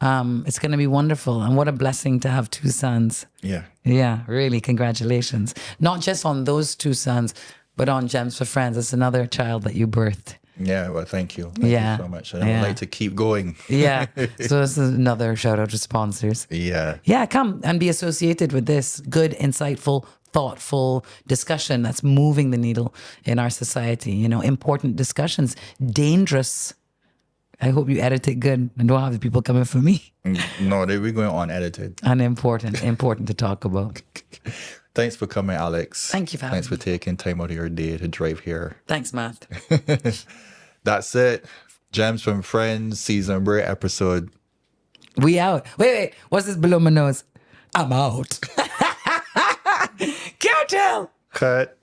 It's going to be wonderful. And what a blessing to have 2 sons. Yeah. Yeah, really, congratulations. Not just on those 2 sons, but on Gems for Friends. It's another child that you birthed. Yeah, well, thank you. Thank you so much. And I would like to keep going. Yeah. So this is another shout out to sponsors. Yeah. Yeah, come and be associated with this good, insightful, thoughtful discussion that's moving the needle in our society. Important discussions, dangerous. I hope you edit it good and don't have the people coming for me. No, we're going unedited. And important to talk about. Thanks for coming, Alex. Thank you for having Thanks for me. taking time out of your day to drive here. Thanks, Matt. That's it. Gems from Friends, season break episode. We out. Wait. What's this below my nose? I'm out. Can't tell. Cut.